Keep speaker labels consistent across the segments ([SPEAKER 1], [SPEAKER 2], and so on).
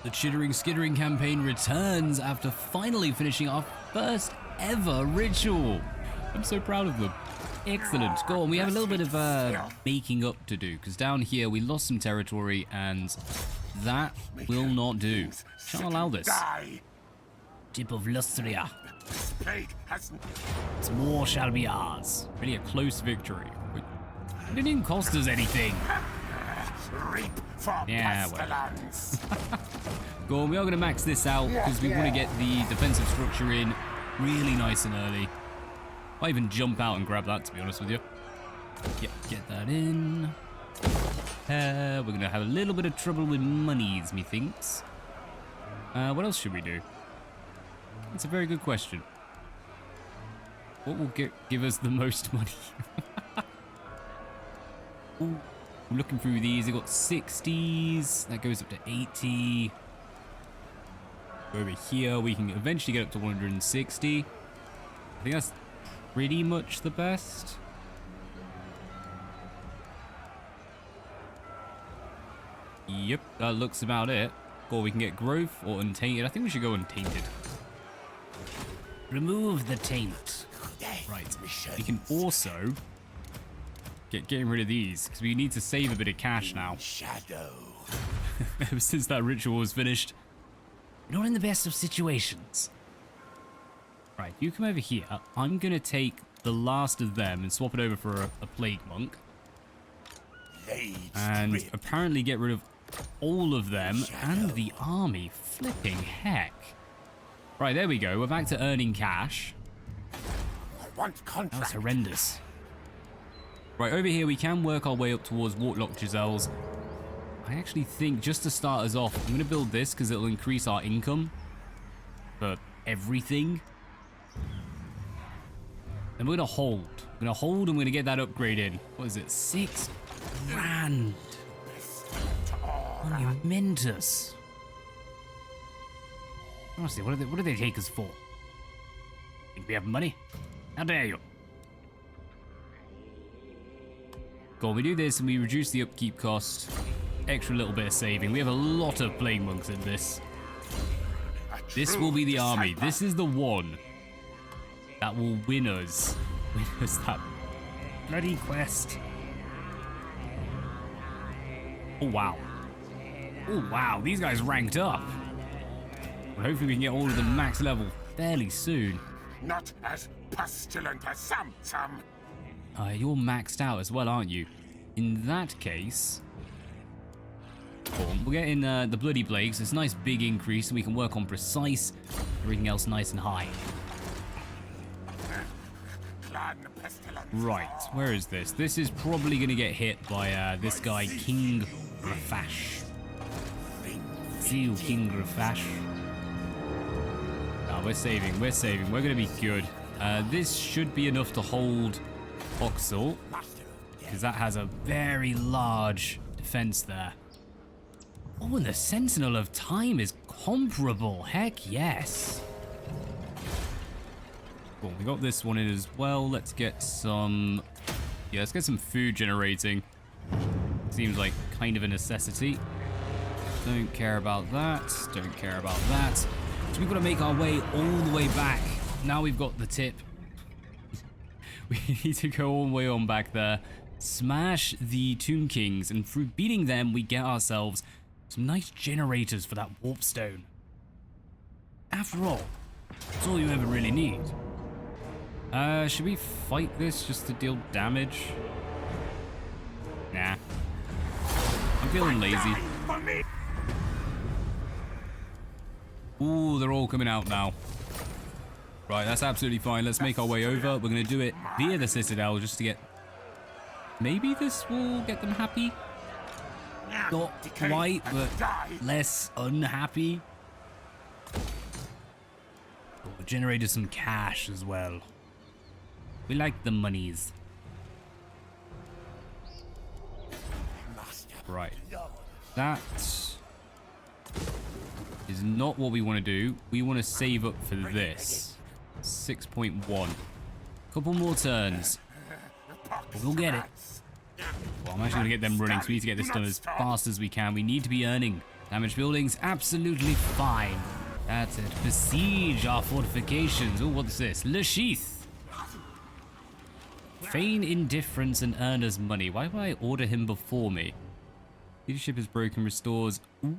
[SPEAKER 1] The chittering skittering campaign returns after finally finishing our first ever ritual. I'm so proud of them. Excellent. Go on, we have a little bit of making up to do, because down here we lost some territory and that will not do. Shan't allow this. Tip of Lustria. Its more shall be ours. Really a close victory. It didn't even cost us anything. Yeah, well. Go on, we are going to max this out because we want to get the defensive structure in really nice and early. Might even jump out and grab that, to be honest with you. Yep, get that in. We're going to have a little bit of trouble with monies, methinks. What else should we do? It's a very good question. What will give us the most money? Ooh, I'm looking through these. They've got 60s. That goes up to 80. Over here, we can eventually get up to 160. I think that's pretty much the best. Yep, that looks about it. Or we can get growth or untainted. I think we should go untainted. Remove the taint. Right. We can also getting rid of these because we need to save a bit of cash now. Ever since that ritual was finished. Not in the best of situations. Right, you come over here. I'm gonna take the last of them and swap it over for a plague monk. And apparently get rid of all of them and the army. Flipping heck. Right, there we go. We're back to earning cash. That was horrendous. Right, over here we can work our way up towards Wartlock Giselles. I actually think just to start us off, I'm going to build this because it'll increase our income for everything. And we're going to hold. We're going to hold and we're going to get that upgrade in. What is it? 6 grand. Monumentous. Honestly, what do they take us for? Think we have money? How dare you? Go on, we do this and we reduce the upkeep cost. Extra little bit of saving. We have a lot of plague monks in this. This will be the army. This is the one that will win us that bloody quest. Oh wow. Oh wow, these guys ranked up. Well, hopefully we can get all of them max level fairly soon.
[SPEAKER 2] Not as pestilent as some.
[SPEAKER 1] You're maxed out as well, aren't you? In that case, we'll get in the bloody plagues. It's a nice big increase, and we can work on precise. Everything else nice and high. Right, where is this? This is probably going to get hit by this guy, King Grafash. See you, King Grafash. No, we're saving. We're going to be good. This should be enough to hold Oxel, because that has a very large defense there. Oh, and the Sentinel of Time is comparable. Heck yes. Cool, we got this one in as well. Let's get some... Yeah, let's get some food generating. Seems like kind of a necessity. Don't care about that. Don't care about that. So we've got to make our way all the way back. Now we've got the tip. We need to go all the way on back there. Smash the Tomb Kings. And through beating them, we get ourselves some nice generators for that warp stone. After all, that's all you ever really need. Should we fight this just to deal damage? Nah. I'm feeling lazy. Ooh, they're all coming out now. Right, that's absolutely fine. Let's make our way over. We're going to do it via the Citadel just to get... Maybe this will get them happy? Not quite, but less unhappy. Oh, we generated some cash as well. We like the monies. Right. That is not what we want to do. We want to save up for this. 6.1. Couple more turns. We'll get it. Well, I'm actually going to get them running, so we need to get this done as fast as we can. We need to be earning Damaged buildings, absolutely fine. That's it. Besiege our fortifications. Oh, what's this? Le Sheath. Feign indifference and earn us money. Why would I order him before me? Leadership is broken, restores. Ooh,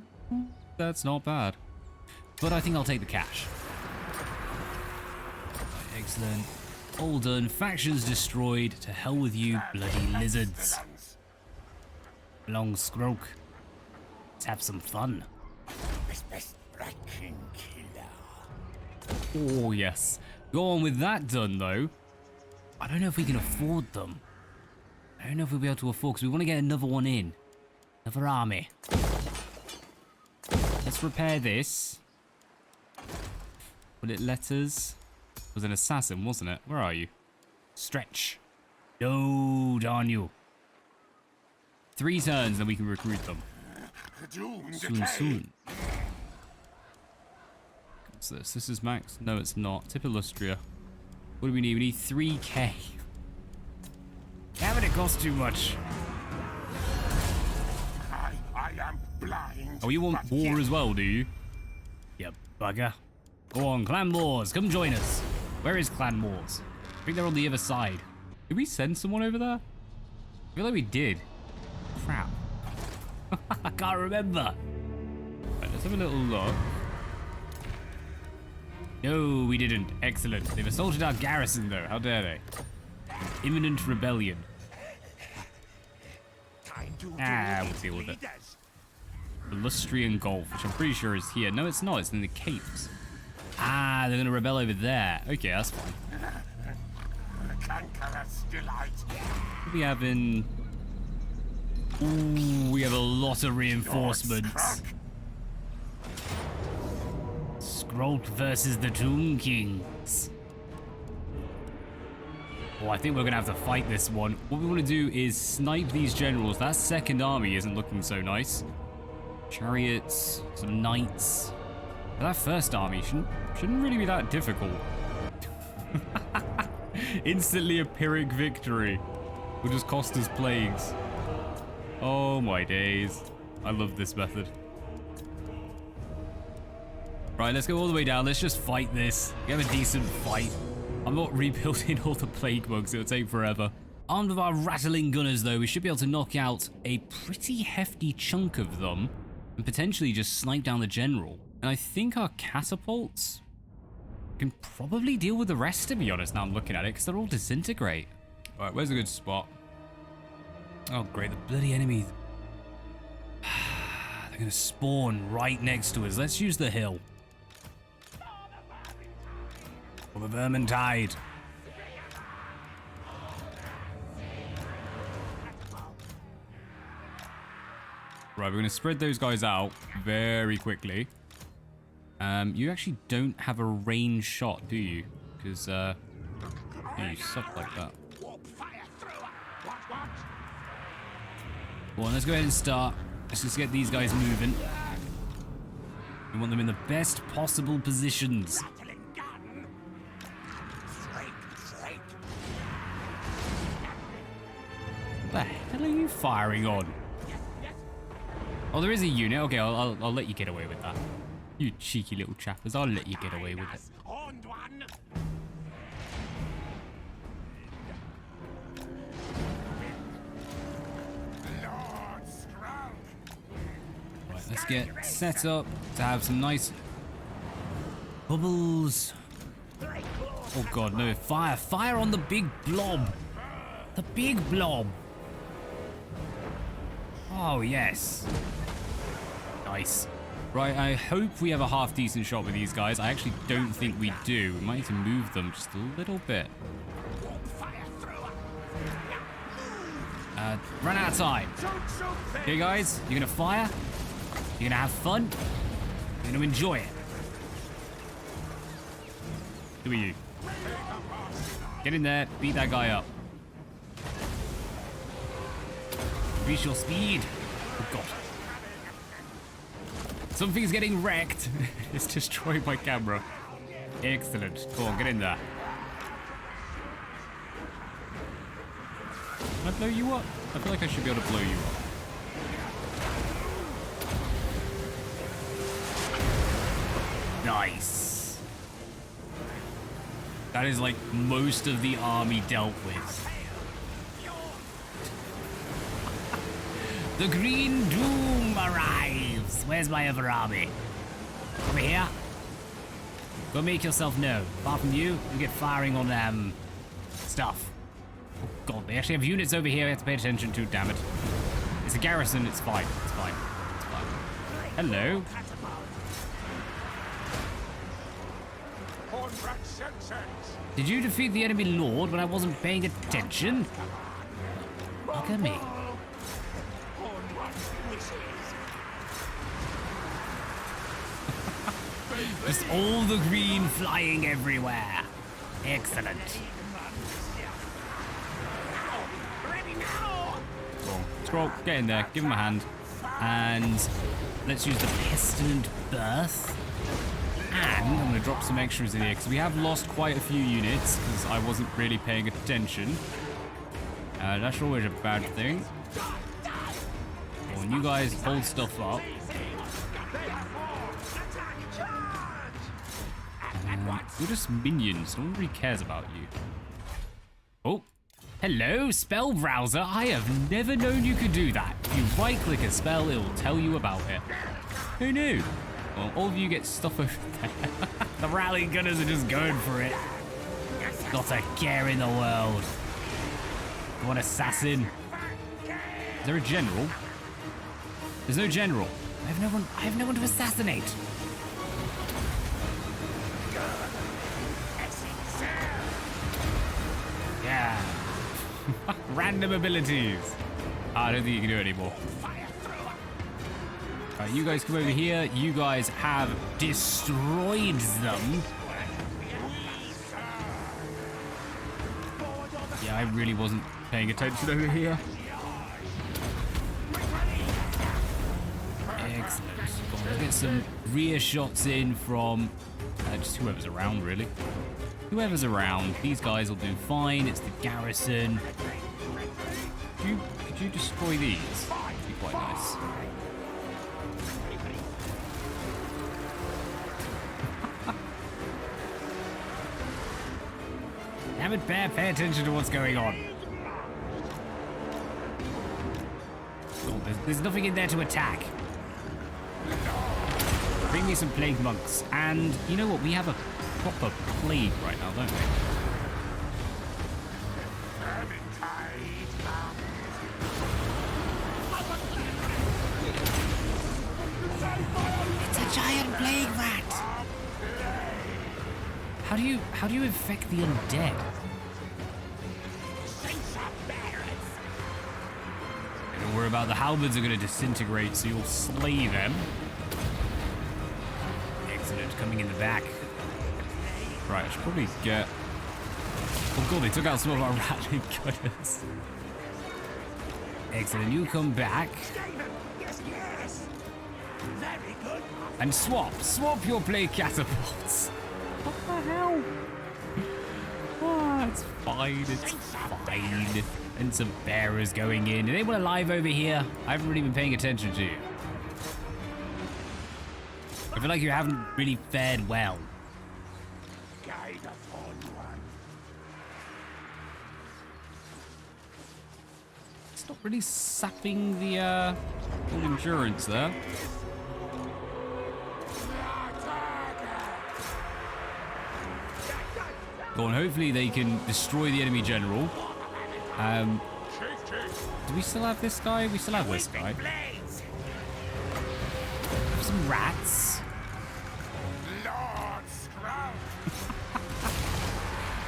[SPEAKER 1] that's not bad. But I think I'll take the cash. Excellent. All done. Factions destroyed. To hell with you, bloody lizards. Long Skrolk. Let's have some fun. Oh, yes. Go on with that done, though. I don't know if we can afford them. I don't know if we'll be able to afford, because we want to get another one in. Another army. Let's repair this. Will it let us? It was an assassin, wasn't it? Where are you? Stretch. No, darn you. 3 turns, then we can recruit them. Soon. What's this? This is max? No, it's not. Tip Illustria. What do we need? We need 3k. Damn it, it costs too much.
[SPEAKER 2] I am blind.
[SPEAKER 1] Oh, you want war as well, do you? You bugger. Go on, Clan Wars, come join us. Where is Clan Wars? I think they're on the other side. Did we send someone over there? I feel like we did. Crap. I can't remember. Right, let's have a little look. No, we didn't. Excellent. They've assaulted our garrison, though. How dare they? Imminent rebellion. We'll deal with it. Illustrian Golf, which I'm pretty sure is here. No, it's not. It's in the caves. Ah, they're going to rebel over there. Okay, that's fine. What do we have in... Ooh, we have a lot of reinforcements. Skrolk versus the Tomb Kings. Oh, I think we're going to have to fight this one. What we want to do is snipe these generals. That second army isn't looking so nice. Chariots, some knights. But that first army shouldn't really be that difficult. Instantly a Pyrrhic victory. Will just cost us plagues. Oh my days. I love this method. Right, let's go all the way down. Let's just fight this. We have a decent fight. I'm not rebuilding all the plague bugs. It'll take forever. Armed with our rattling gunners, though, we should be able to knock out a pretty hefty chunk of them and potentially just snipe down the general. And I think our catapults can probably deal with the rest, to be honest, now I'm looking at it, because they're all disintegrate. All right, where's a good spot? Oh, great. The bloody enemy. They're going to spawn right next to us. Let's use the hill. For the Vermintide. Right, we're going to spread those guys out very quickly. You actually don't have a range shot, do you? Because, yeah, you suck like that. Well, let's go ahead and start. Let's just get these guys moving. We want them in the best possible positions. What the hell are you firing on? Oh, there is a unit. Okay, I'll let you get away with that. You cheeky little chappers, I'll let you get away with it. Right, let's get set up to have some nice bubbles. Oh god, no, fire. Fire on the big blob. The big blob. Oh, yes. Nice. Right, I hope we have a half decent shot with these guys. I actually don't think we do. We might need to move them just a little bit. Run out of time. Okay, guys, you're gonna fire. You're gonna have fun. You're gonna enjoy it. Who are you? Get in there, beat that guy up. Increase your speed. Oh, God. Something's getting wrecked. It's destroyed my camera. Excellent. Come on, get in there. Can I blow you up? I feel like I should be able to blow you up. Nice. That is like most of the army dealt with. The Green Doom arrives. Where's my other army? Over here. Go make yourself known. Apart from you, you get firing on stuff. Oh god, they actually have units over here I have to pay attention to, damn it. It's a garrison, it's fine. It's fine. It's fine. Hello. Did you defeat the enemy lord when I wasn't paying attention? Look at me. Just all the green flying everywhere. Excellent. Cool. Skrolk, get in there. Give him a hand. And let's use the Pestilent Birth. And I'm going to drop some extras in here because we have lost quite a few units because I wasn't really paying attention. That's always a bad thing. When you guys hold stuff up. You're just minions. No one really cares about you. Oh. Hello, spell browser. I have never known you could do that. If you right-click a spell, it will tell you about it. Who knew? Well, all of you get stuff over there. The rally gunners are just going for it. Not a care in the world. One assassin. Is there a general? There's no general. I have no one to assassinate. Yeah. Random abilities. I don't think you can do it anymore. Alright, you guys come over here. You guys have destroyed them. Yeah, I really wasn't paying attention over here. Excellent. Let's get some rear shots in from just whoever's around, really. Whoever's around, these guys will do fine. It's the garrison. Could you destroy these? That'd be quite nice. Damn it, Bear, pay attention to what's going on. Oh, there's nothing in there to attack. Bring me some plague monks. And you know what? We have a proper plague right now, don't we? It's a giant plague rat. How do you infect the undead? Don't worry about the halberds are going to disintegrate, so you'll slay them. Excellent, coming in the back. Right, I should probably get... Oh god, they took out some of our rattling gunners. Excellent, you come back. And swap your plague catapults. What the hell? Oh, it's fine, it's fine. And some bearers going in. Is anyone alive over here? I haven't really been paying attention to you. I feel like you haven't really fared well. It's not really sapping the old endurance there. Go on, hopefully they can destroy the enemy general. Do we still have this guy? We still have this guy. Have some rats.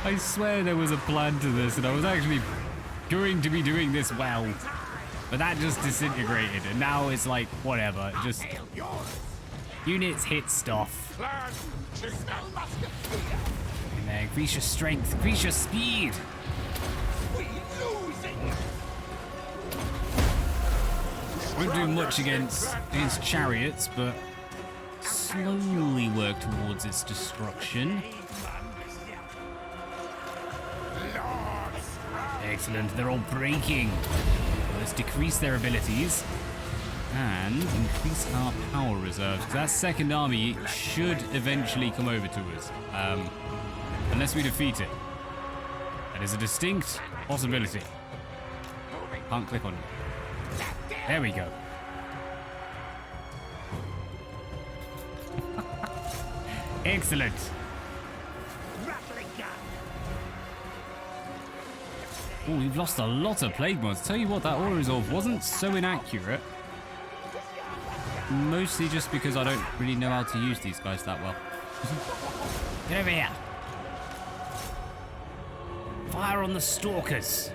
[SPEAKER 1] I swear there was a plan to this, and I was actually going to be doing this well. But that just disintegrated, and now it's like, whatever. Just units hit stuff. Increase your strength, increase your speed. Won't do much against chariots, but slowly work towards its destruction. Excellent, they're all breaking. Let's decrease their abilities. And increase our power reserves. Because that second army should eventually come over to us. Unless we defeat it. That is a distinct possibility. Can't click on it. There we go. Excellent. Oh, we've lost a lot of plague mods. Tell you what, that Aura Resolve wasn't so inaccurate. Mostly just because I don't really know how to use these guys that well. Get over here. Fire on the stalkers.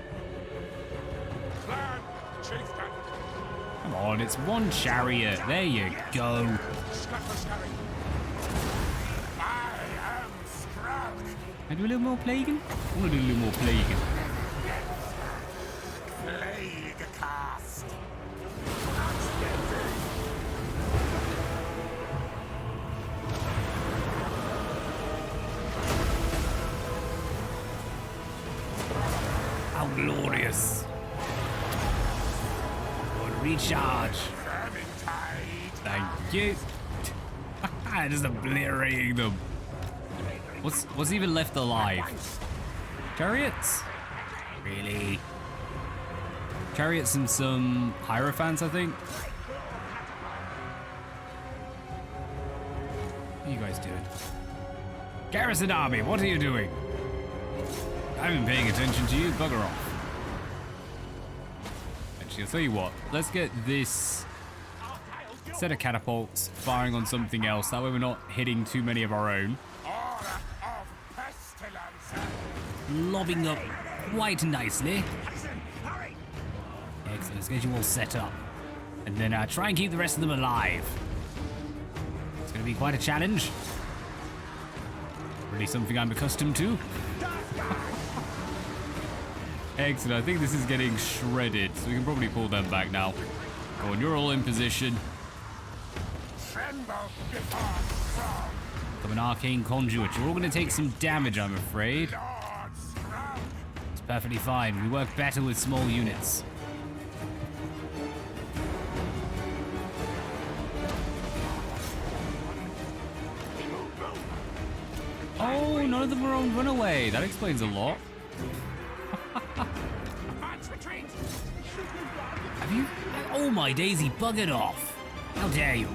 [SPEAKER 1] Come on, it's one chariot. There you go.
[SPEAKER 2] I am Skrolk.
[SPEAKER 1] Can I do a little more plaguing? I want to do a little more plaguing.
[SPEAKER 2] Plague cast.
[SPEAKER 1] How glorious. Recharge. Thank you. Just obliterating them. What's even left alive? Chariots? Really? Chariots and some Hierophants, I think. What are you guys doing? Garrison army, what are you doing? I haven't been paying attention to you. Bugger off. Actually, I'll tell you what. Let's get this set of catapults firing on something else. That way we're not hitting too many of our own.
[SPEAKER 2] Aura of Pestilens.
[SPEAKER 1] Lobbing up quite nicely. Excellent. Let's get you all set up. And then try and keep the rest of them alive. It's going to be quite a challenge. Really something I'm accustomed to. Excellent. I think this is getting shredded, so we can probably pull them back now. Go on, you're all in position.
[SPEAKER 2] Tremble before Skrolk.
[SPEAKER 1] Become an arcane conduit. You're all going to take some damage, I'm afraid.
[SPEAKER 2] Lord Skrolk.
[SPEAKER 1] It's perfectly fine. We work better with small units. Oh, none of them were on runaway. That explains a lot. Have you? Oh my daisy, buggered off. How dare you?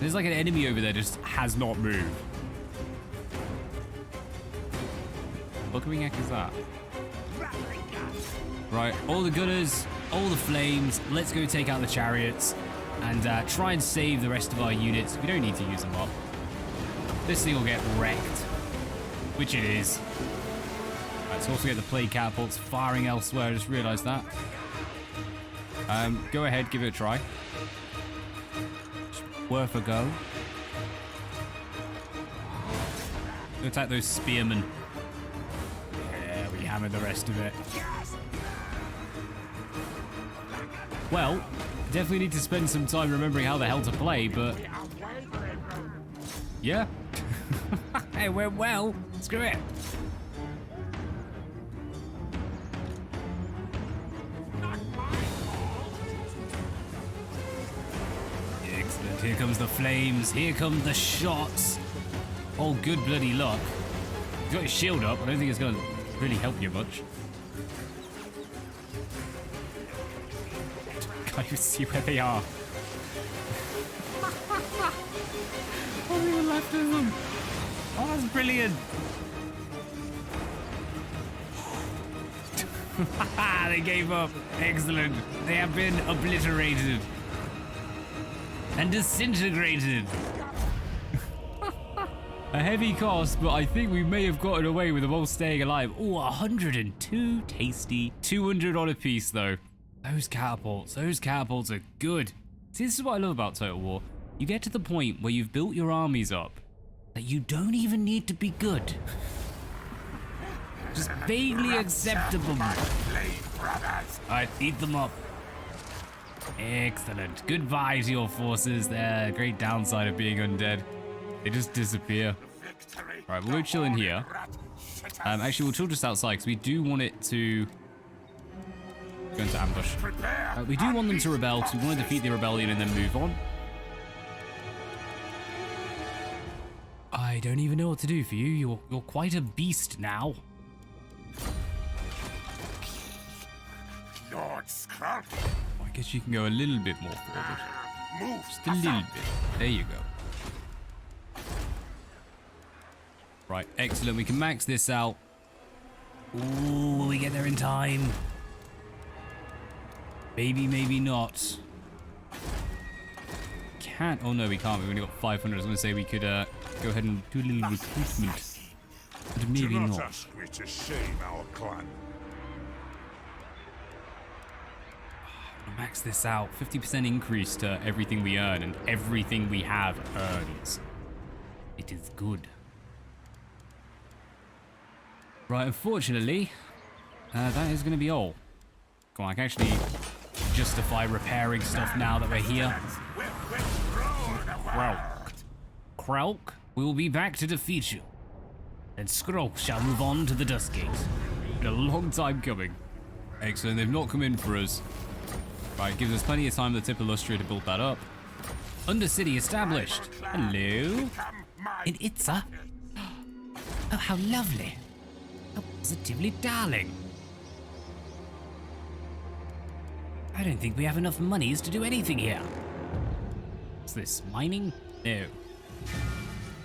[SPEAKER 1] There's like an enemy over there just has not moved. What kind of heck is that? Right, all the gunners, all the flames. Let's go take out the chariots and try and save the rest of our units. We don't need to use them up. This thing will get wrecked, which it is. Let's also get the plague catapults firing elsewhere. I just realized that. Go ahead, give it a try. It's worth a go. Go attack those spearmen. Yeah, we hammered the rest of it. Well, definitely need to spend some time remembering how the hell to play, but yeah. Hey, it went well. Screw it. Excellent. Here comes the flames. Here come the shots. Oh, good bloody luck. He's got his shield up. I don't think it's going to really help you much. Can't you see where they are? What's even left of them? Oh, that's brilliant. They gave up. Excellent. They have been obliterated. And disintegrated. A heavy cost, but I think we may have gotten away with them all staying alive. Oh, 102 tasty. 200 on a piece, though. Those catapults are good. See, this is what I love about Total War. You get to the point where you've built your armies up that you don't even need to be good. Just vaguely acceptable. Alright, eat them up. Excellent. Goodbye to your forces. They're a great downside of being undead. They just disappear. Alright, we'll go chill in here. Actually, we'll chill just outside because we do want it to Going to ambush. We do want them to rebel because we want to defeat the rebellion and then move on. I don't even know what to do for you. You're quite a beast now.
[SPEAKER 2] Lord Skrolk.
[SPEAKER 1] I guess you can go a little bit more forward.
[SPEAKER 2] Move.
[SPEAKER 1] Just a little bit. There you go. Right, excellent. We can max this out. Ooh, will we get there in time? Maybe, maybe not. Can't. Oh no, we can't. We've only got 500. I was going to say we could go ahead and do a little recruitment. But maybe
[SPEAKER 3] Do not
[SPEAKER 1] not.
[SPEAKER 3] ask me to shame our clan.
[SPEAKER 1] Max this out. 50% increase to everything we earn, and everything we have earns. It is good. Right, unfortunately, that is going to be all. Come on, I can actually justify repairing stuff now that we're here. Skrolk, we will be back to defeat you. And Skrolk shall move on to the Dustgate. Been a long time coming. Excellent, they've not come in for us. Right, gives us plenty of time to tip Illustria to build that up. Undercity established. Hello? In Itza? Oh, how lovely. How positively darling. I don't think we have enough monies to do anything here. What's this, mining? No.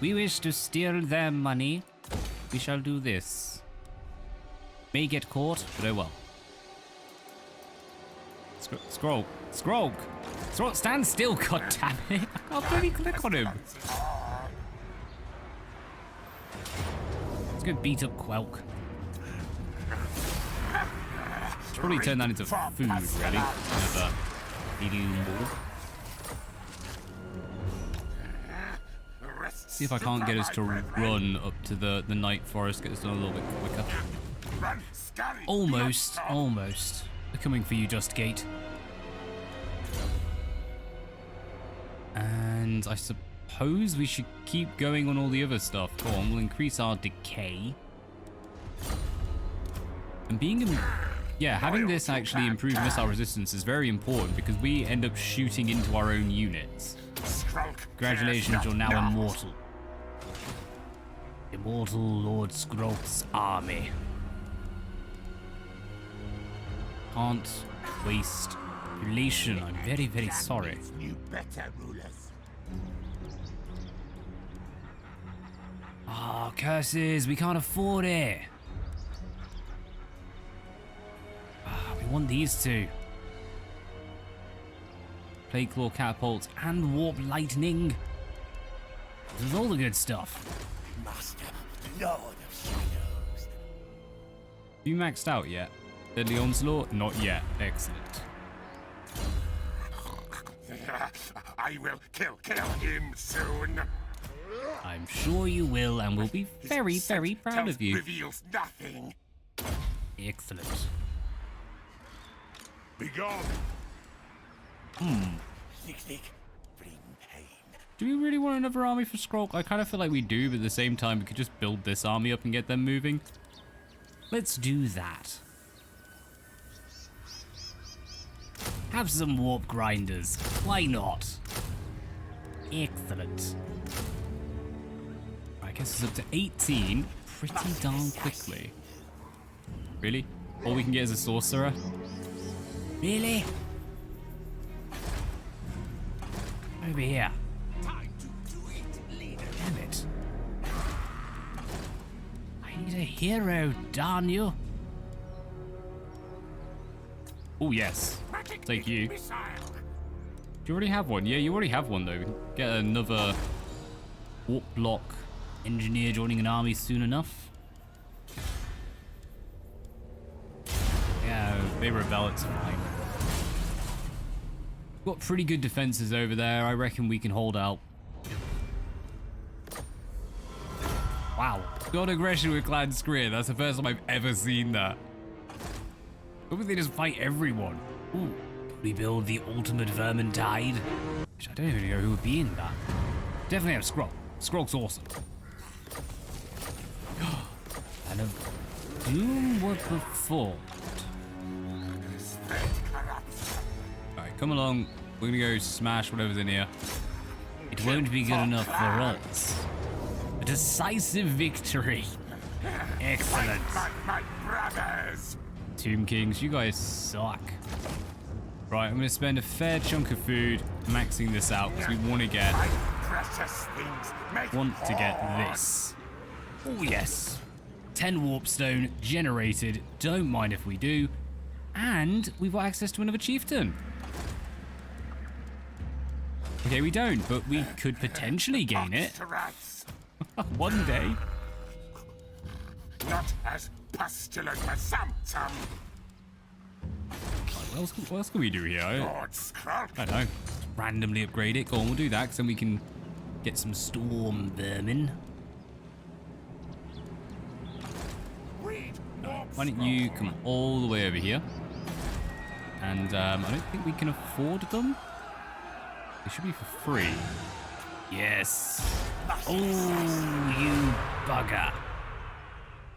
[SPEAKER 1] We wish to steal their money. We shall do this. May get caught, but oh well. Skrolk. Skrolk, stand still, goddammit. I can't bloody click on him. Let's go beat up Quelk. Should probably turn that into food, really. Instead of eating more. See if I can't get us to run up to the night forest, get this done a little bit quicker. Almost. They're coming for you, Dustgate. And I suppose we should keep going on all the other stuff. Go on, we'll increase our decay. And having this actually improve missile resistance is very important because we end up shooting into our own units. Congratulations, you're now immortal. Immortal Lord Skrolk's army. Can't waste population. I'm very, very sorry. Ah, curses, we can't afford it. We want these two. Plague Claw catapults and warp lightning. This is all the good stuff.
[SPEAKER 2] Master, Lord of Shadows.
[SPEAKER 1] You maxed out yet? Deadly Onslaught? Not yet. Excellent.
[SPEAKER 2] I will kill him soon.
[SPEAKER 1] I'm sure you will, and we'll be very, very proud of you.
[SPEAKER 2] Reveals nothing.
[SPEAKER 1] Excellent.
[SPEAKER 3] Be gone.
[SPEAKER 1] Do we really want another army for Skrolk? I kind of feel like we do, but at the same time, we could just build this army up and get them moving. Let's do that. Have some warp grinders. Why not? Excellent. I guess it's up to 18 pretty darn quickly. Really? All we can get is a sorcerer? Really? Over here. Damn it. I need a hero, darn you. Oh, yes. Take you. Do you already have one? Yeah, you already have one, though. We can get another warp block engineer joining an army soon enough. Yeah, they rebel, it's fine. Got pretty good defenses over there. I reckon we can hold out. Wow. God aggression with Clan Skryr. That's the first time I've ever seen that. What if they just fight everyone? Ooh. We build the ultimate Vermintide. Which I don't even know who would be in that. Definitely have Skrolk. Skrolk's awesome. And of doom were performed. Alright, come along. We're gonna go smash whatever's in here. It won't be good enough for us. A decisive victory. Excellent.
[SPEAKER 2] My brothers.
[SPEAKER 1] Tomb Kings, you guys suck. Right, I'm gonna spend a fair chunk of food maxing this out because we want to get
[SPEAKER 2] My precious things make
[SPEAKER 1] this. Oh yes. 10 warpstone generated. Don't mind if we do. And we've got access to another chieftain. Okay, we don't, but we could potentially gain it.
[SPEAKER 2] Rats.
[SPEAKER 1] One day.
[SPEAKER 2] Not as pestilent as some.
[SPEAKER 1] What else can we do here?
[SPEAKER 2] Lord Skrolk.
[SPEAKER 1] I don't know. Randomly upgrade it. Go on, we'll do that, because then we can get some storm vermin. Why don't you come all the way over here? And I don't think we can afford them. They should be for free. Yes. Oh, you bugger.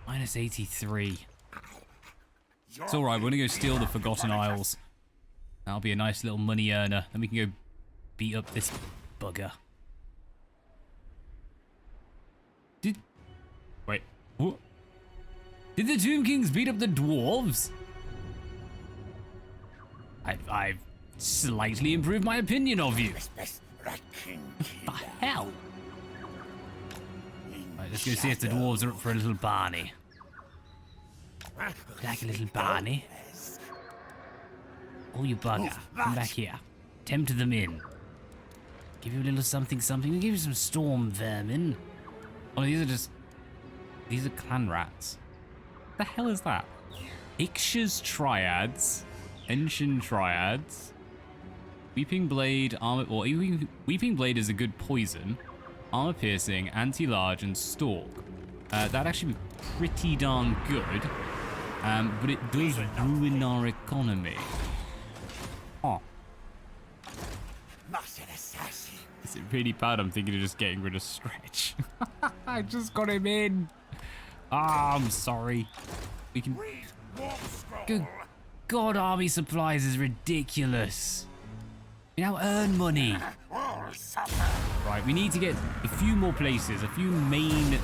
[SPEAKER 1] Minus 83. It's alright, we're gonna go steal the Forgotten Isles. That'll be a nice little money earner. Then we can go beat up this bugger. Wait. What? Did the Tomb Kings beat up the dwarves? I've slightly improved my opinion of you. The hell? Right, let's go see if the dwarves are up for a little Barney. Like a little Barney. Oh, you bugger. Come back here. Tempt them in. Give you a little something something. We'll give you some storm vermin. Oh, these are clan rats. What the hell is that? Ixa's triads. Enshin triads. Weeping blade, armor. Well, Weeping blade is a good poison. Armor piercing, anti-large, and stalk. That'd actually be pretty darn good. But it does ruin our economy. Oh. Is it really bad? I'm thinking of just getting rid of Stretch. I just got him in. Ah, I'm sorry. We can. Good God, army supplies is ridiculous. We now earn money. Right, we need to get a few more places, a few main,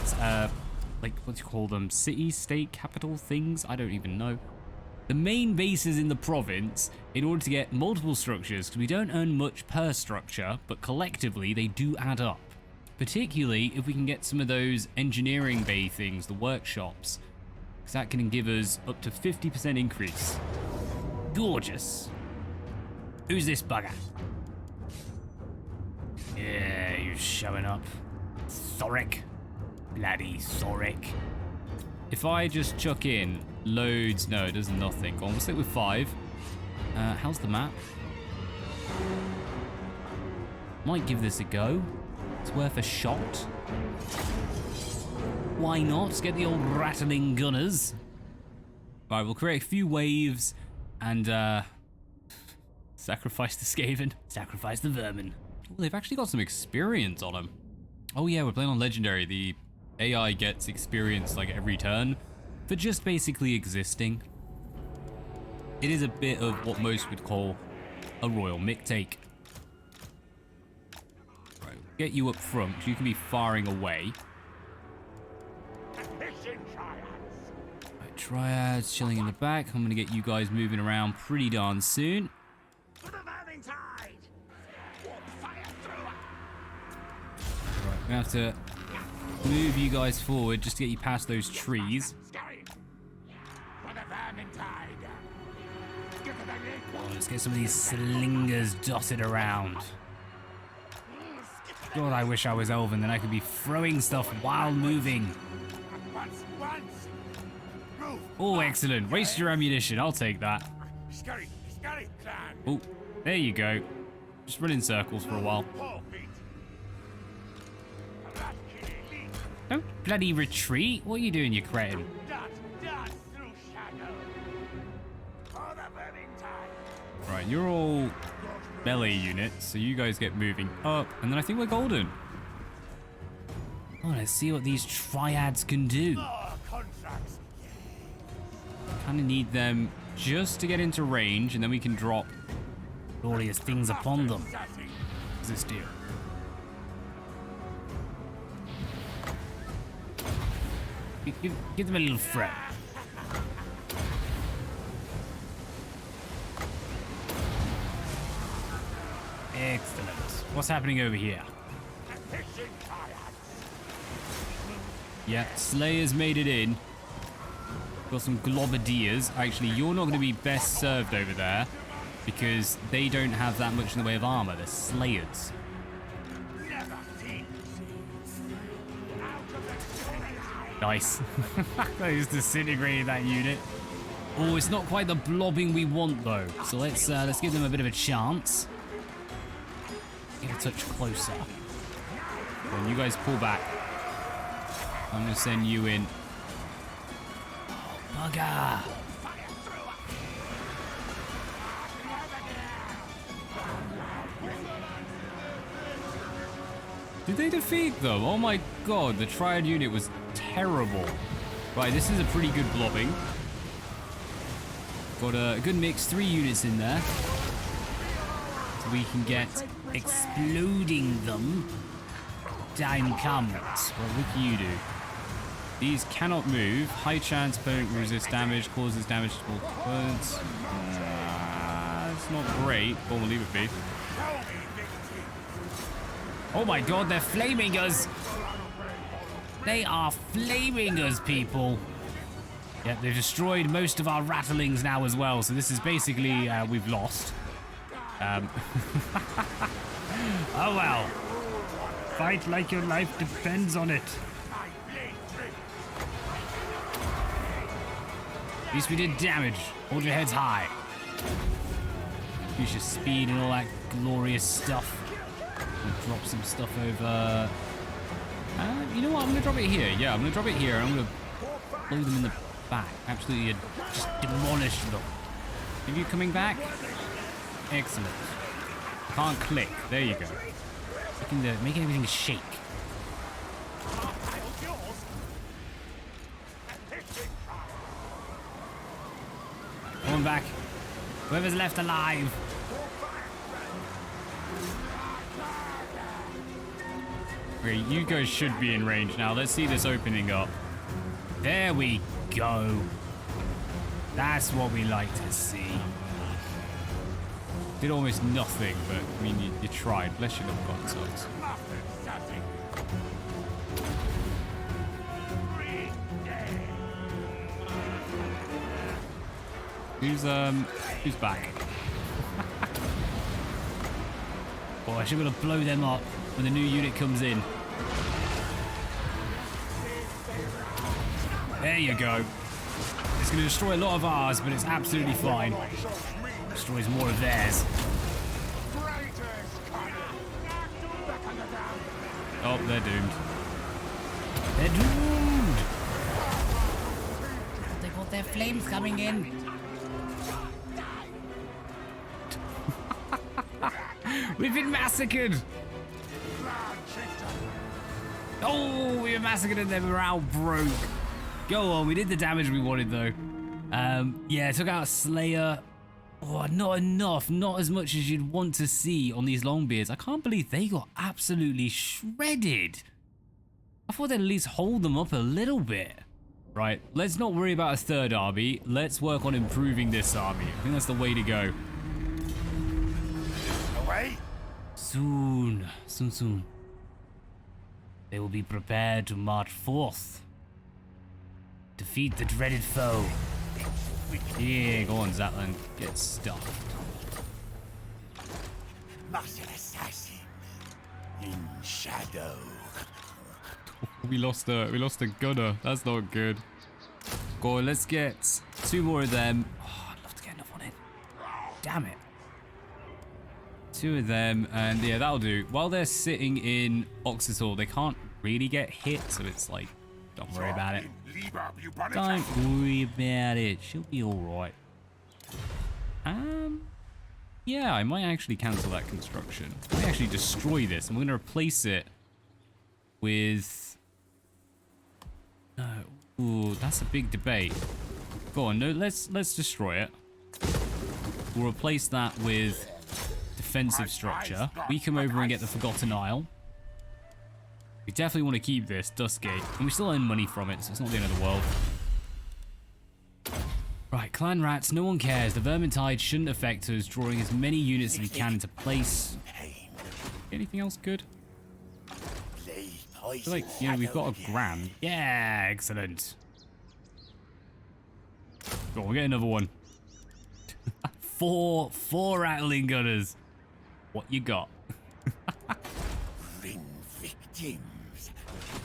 [SPEAKER 1] like, what do you call them? City, state, capital things? I don't even know. The main bases in the province in order to get multiple structures, because we don't earn much per structure, but collectively they do add up. Particularly if we can get some of those engineering bay things, the workshops, because that can give us up to 50% increase. Gorgeous. Who's this bugger? Yeah, you're showing up. Thoric. Bloody Thoric. If I just chuck in loads, no, it does nothing. Go on, we'll stick with 5. How's the map? Might give this a go. It's worth a shot. Why not? Let's get the old rattling gunners. Right, we'll create a few waves and sacrifice the Skaven. Sacrifice the vermin. Oh, they've actually got some experience on them. Oh yeah, we're playing on Legendary. The AI gets experience like every turn for just basically existing. It is a bit of what most would call a royal mictake. Right, get you up front so you can be firing away. Right, triads chilling in the back. I'm gonna get you guys moving around pretty darn soon. Right, we have to move you guys forward just to get you past those trees. Oh, let's get some of these slingers dotted around. God, I wish I was elven, then I could be throwing stuff while moving. Oh, excellent. Waste your ammunition. I'll take that. Oh, there you go. Just run in circles for a while. Don't bloody retreat. What are you doing, you cretin? Right, you're all melee units, so you guys get moving up, and then I think we're golden. Oh, let's see what these triads can do. Kind of need them just to get into range, and then we can drop glorious things upon them. What's this do? Give them a little threat. Excellent. What's happening over here? Yeah, Slayer's made it in. Got some globadiers. Actually, you're not going to be best served over there because they don't have that much in the way of armor. They're Slayers. Nice. That just disintegrated that unit. Oh, it's not quite the blobbing we want though. So let's give them a bit of a chance. Get a touch closer. When you guys pull back, I'm gonna send you in. Oh, bugger! Did they defeat them? Oh my god, the triad unit was terrible. Right, this is a pretty good blobbing. Got a good mix, 3 units in there. So we can get exploding them. Time comes. Well, what can you do? These cannot move. High chance opponent will resist damage, causes damage to all opponents. It's not great, but we'll leave it be. Oh my god, they're flaming us! They are flaming us, people! Yep, they've destroyed most of our rattlings now as well, so this is basically, we've lost. Oh well. Fight like your life depends on it. At least we did damage. Hold your heads high. Use your speed and all that glorious stuff. We'll drop some stuff over. You know what? I'm gonna drop it here. Yeah, I'm gonna drop it here. I'm gonna blow them in the back. Absolutely, just demolish them. Are you coming back? Excellent. Can't click. There you go. Making everything shake. Come on back. Whoever's left alive. Okay, you guys should be in range now. Let's see this opening up. There we go. That's what we like to see. Did almost nothing, but I mean, you tried. Bless your little consoles. Who's back? Oh, I should be able to blow them up when the new unit comes in. There you go. It's going to destroy a lot of ours, but it's absolutely fine. Destroys more of theirs. Oh, they're doomed. They're doomed! They got their flames coming in. We've been massacred! Oh, we were massacred and their morale broke. Go on, we did the damage we wanted though. Yeah, took out a Slayer. Oh, not enough, not as much as you'd want to see on these Longbeards. I can't believe they got absolutely shredded. I thought they'd at least hold them up a little bit. Right, let's not worry about a third army. Let's work on improving this army. I think that's the way to go.
[SPEAKER 2] Away?
[SPEAKER 1] Soon. They will be prepared to march forth. Defeat the dreaded foe. Yeah, go on, Zatlan. Get stuffed.
[SPEAKER 2] Muscle assassin in shadow.
[SPEAKER 1] We lost a gunner. That's not good. Go on, let's get 2 more of them. Oh, I'd love to get another one in. Damn it. 2 of them, and yeah, that'll do. While they're sitting in Oxysol, they can't really get hit, so it's like, don't worry about it. Don't worry about it. She'll be alright. Yeah, I might actually cancel that construction. I might actually destroy this. I'm going to replace it with... No. Ooh, that's a big debate. Go on, no, let's destroy it. We'll replace that with defensive structure. We come over and get the Forgotten Isle. We definitely want to keep this, Dustgate. And we still earn money from it, so it's not the end of the world. Right, clan rats, no one cares. The Vermintide shouldn't affect us, drawing as many units as we can into place. Anything else good? I feel like, you know, we've got a grand. Yeah, excellent. Go on, we'll get another one. four rattling gunners. What you got?
[SPEAKER 2] Victims.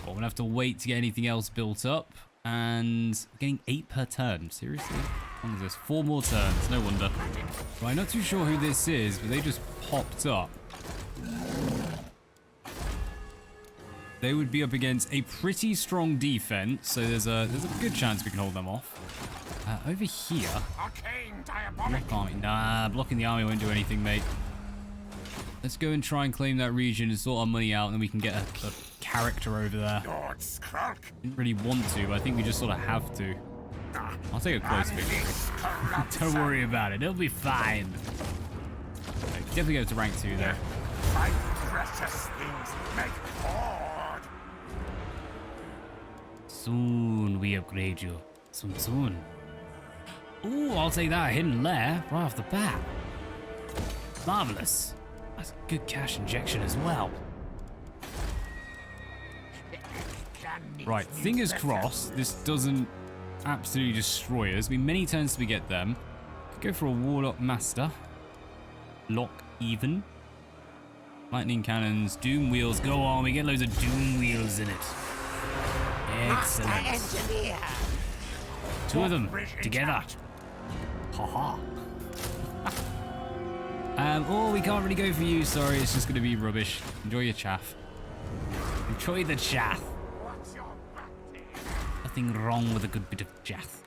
[SPEAKER 1] Well, we're gonna have to wait to get anything else built up. And getting 8 per turn. Seriously? How long is this? 4 more turns. No wonder. Right, not too sure who this is, but they just popped up. They would be up against a pretty strong defense, so there's a good chance we can hold them off. Over here, block army. Nah, blocking the army won't do anything, mate. Let's go and try and claim that region and sort our money out, and then we can get a character over there.
[SPEAKER 2] Lord Skrolk.
[SPEAKER 1] Didn't really want to, but I think we just sort of have to. I'll take a close victory. Don't worry about it, it'll be fine. Okay, definitely go to rank 2 there.
[SPEAKER 2] My precious things make hoard.
[SPEAKER 1] Soon we upgrade you. Soon. Ooh, I'll take that hidden lair right off the bat. Marvelous. That's a good cash injection as well. Right, fingers crossed this doesn't absolutely destroy us. I mean, many turns we get them. Could go for a Warlock Master. Lock even. Lightning Cannons, Doom Wheels, go on, we get loads of Doom Wheels in it. Excellent. 2 of them, together. Haha. Oh, we can't really go for you, sorry, it's just gonna be rubbish. Enjoy your chaff. Enjoy the chaff. Nothing wrong with a good bit of chaff.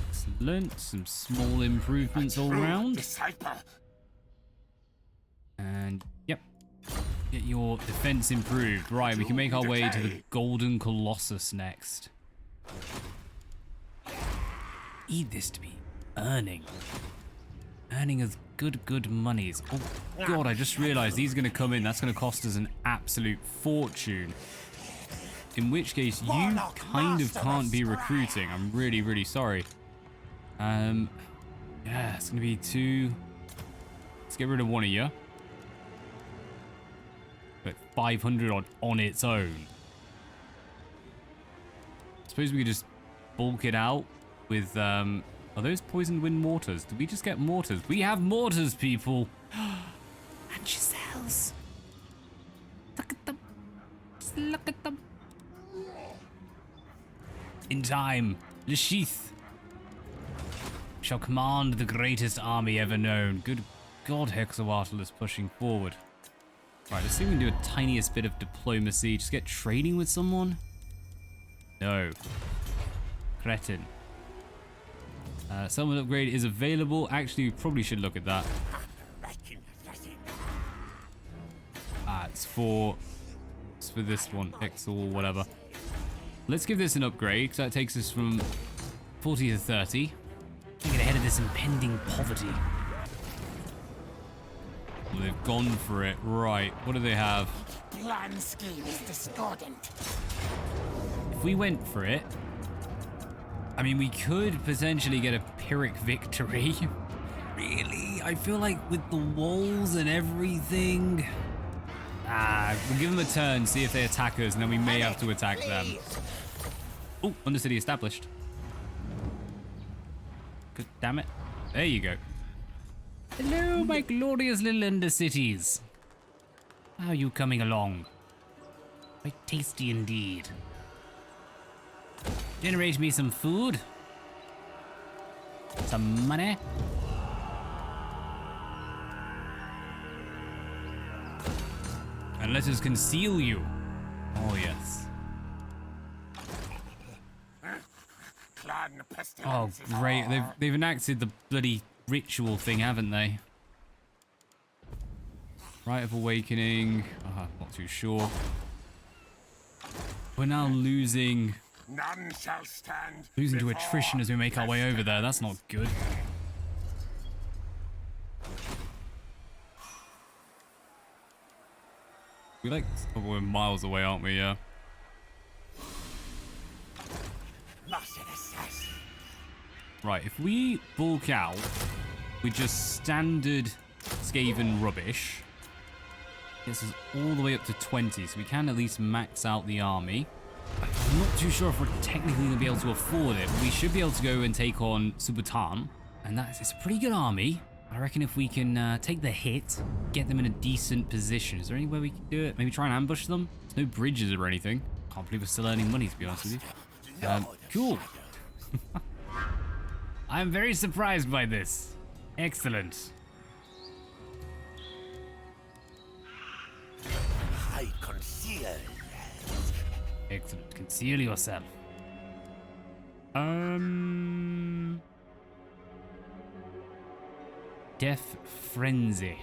[SPEAKER 1] Excellent, some small improvements all around. And, yep. Get your defense improved. Right, we can make our way to the Golden Colossus next. Need this to be earning. Earning us good monies. Oh god, I just realized these are going to come in. That's going to cost us an absolute fortune. In which case, you kind of can't be recruiting. I'm really sorry. Yeah, it's going to be 2. Let's get rid of 1 of you. But 500 on its own. Suppose we could just bulk it out with, are those poisoned wind mortars? Did we just get mortars? We have mortars, people! And Giselles. Look at them. Just look at them. In time, Lashith shall command the greatest army ever known. Good God, Hexawatl is pushing forward. Right, let's see if we can do a tiniest bit of diplomacy. Just get trading with someone? No. Cretin. Summon upgrade is available. Actually, we probably should look at that. It's for this one, X or whatever. Let's give this an upgrade, because that takes us from 40 to 30. Get ahead of this impending poverty. Well, they've gone for it. Right, what do they have?
[SPEAKER 2] Plan scheme is discordant.
[SPEAKER 1] If we went for it, I mean, we could potentially get a Pyrrhic victory. Really? I feel like with the walls and everything... we'll give them a turn, see if they attack us, and then we may have to attack them. Oh, Undercity established. God damn it. There you go. Hello, my glorious little Undercities. How are you coming along? Quite tasty indeed. Generate me some food. Some money. And let us conceal you. Oh, yes. Oh, great. They've enacted the bloody ritual thing, haven't they? Rite of Awakening. Not too sure. We're now losing
[SPEAKER 2] None shall stand.
[SPEAKER 1] Losing to
[SPEAKER 2] before
[SPEAKER 1] attrition as we make our way over there. That's not good. We like... Oh, we're miles away, aren't we? Yeah. Right, if we bulk out with just standard Skaven rubbish, gets us all the way up to 20, so we can at least max out the army. I'm not too sure if we're technically going to be able to afford it. We should be able to go and take on Subutan, and it's a pretty good army. I reckon if we can take the hit, get them in a decent position. Is there any way we can do it? Maybe try and ambush them? There's no bridges or anything. Can't believe we're still earning money, to be honest with you. Cool. I'm very surprised by this. Excellent.
[SPEAKER 2] I conceal.
[SPEAKER 1] Excellent. Conceal yourself. Death Frenzy.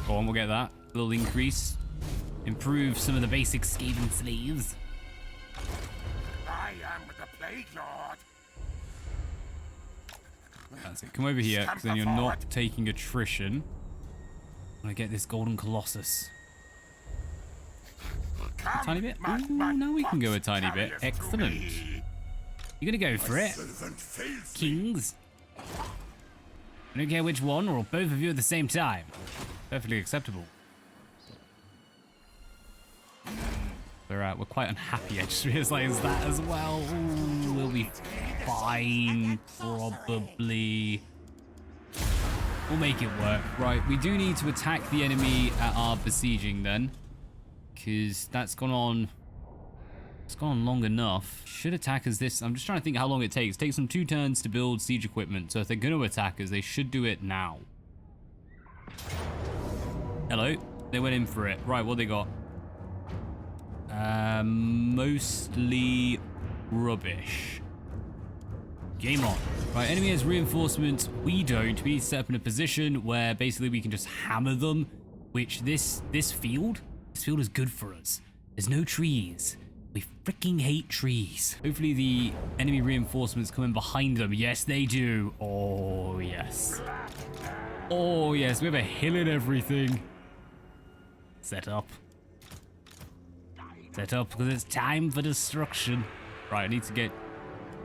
[SPEAKER 1] Go on, we'll get that. A little increase. Improve some of the basic Skaven sleeves.
[SPEAKER 2] I am the Plague Lord.
[SPEAKER 1] That's it. Come over here, because then you're not taking attrition. I'm gonna get this Golden Colossus. A tiny bit? Ooh, now we can go a tiny bit. Excellent. You're gonna go for it, Kings? I don't care which one, or both of you at the same time. Perfectly acceptable. We're quite unhappy. I just realised that as well. Ooh, we'll be fine, probably. We'll make it work. Right, we do need to attack the enemy at our besieging then, because that's gone on. It's gone on long enough. Should attack us this. I'm just trying to think how long it takes. It takes them 2 turns to build siege equipment. So if they're going to attack us, they should do it now. Hello. They went in for it. Right, what they got? Mostly rubbish. Game on. Right, enemy has reinforcements. We don't. We set up in a position where basically we can just hammer them, which this field is good for us. There's no trees. We freaking hate trees. Hopefully the enemy reinforcements come in behind them. Yes, they do. Oh, yes. Oh, yes. We have a hill and everything. Set up. Set up, because it's time for destruction. Right, I need to get...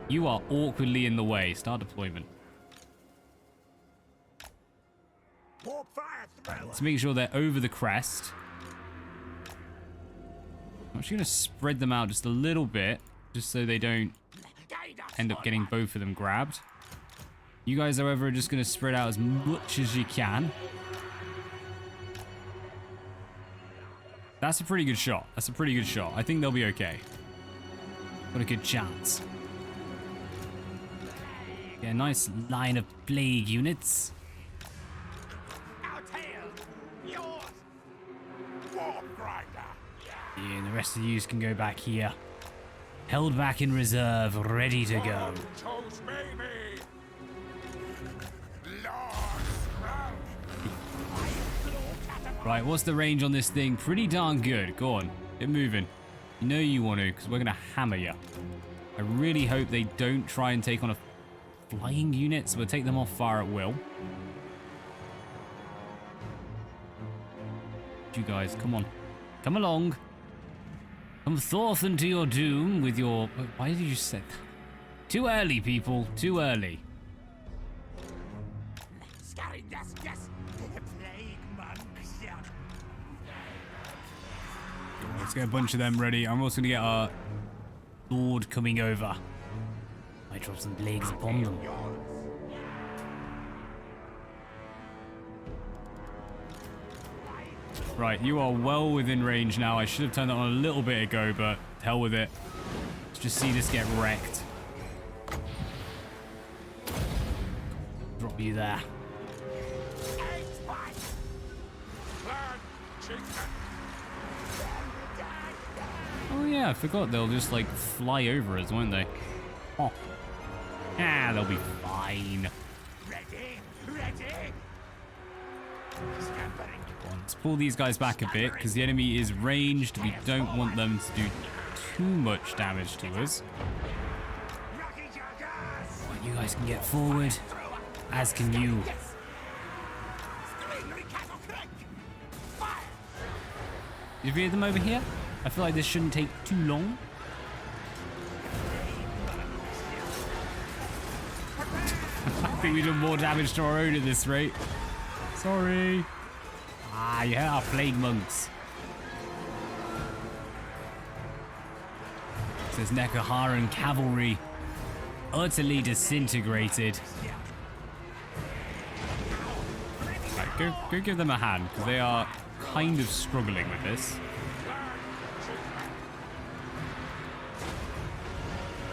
[SPEAKER 1] You are awkwardly in the way. Start deployment. Let's make sure they're over the crest. I'm actually going to spread them out just a little bit, just so they don't end up getting both of them grabbed. You guys, however, are just going to spread out as much as you can. That's a pretty good shot. That's a pretty good shot. I think they'll be okay. Got a good chance. Get a nice line of plague units. Yeah, and the rest of you can go back here. Held back in reserve, ready to go. Right, what's the range on this thing? Pretty darn good. Go on, get moving. You know you want to, because we're going to hammer you. I really hope they don't try and take on a flying unit, so we'll take them off fire at will. You guys, come on. Come along. Come forth into your doom with your... Why did you say that? Too early, people. Too early. Let's get a bunch of them ready. I'm also going to get our Lord coming over. Might drop some plagues upon them. Right, you are well within range now. I should have turned that on a little bit ago, but hell with it. Let's just see this get wrecked. Drop you there. Oh yeah, I forgot they'll just like fly over us, won't they? Oh. Ah, they'll be fine. Let's pull these guys back a bit, because the enemy is ranged. We don't want them to do too much damage to us. But you guys can get forward, as can you. You hear them over here? I feel like this shouldn't take too long. I think we did more damage to our own at this rate. Sorry. Ah, you hurt our plague monks. It says Nekharan cavalry utterly disintegrated. Right, go give them a hand, because they are kind of struggling with this.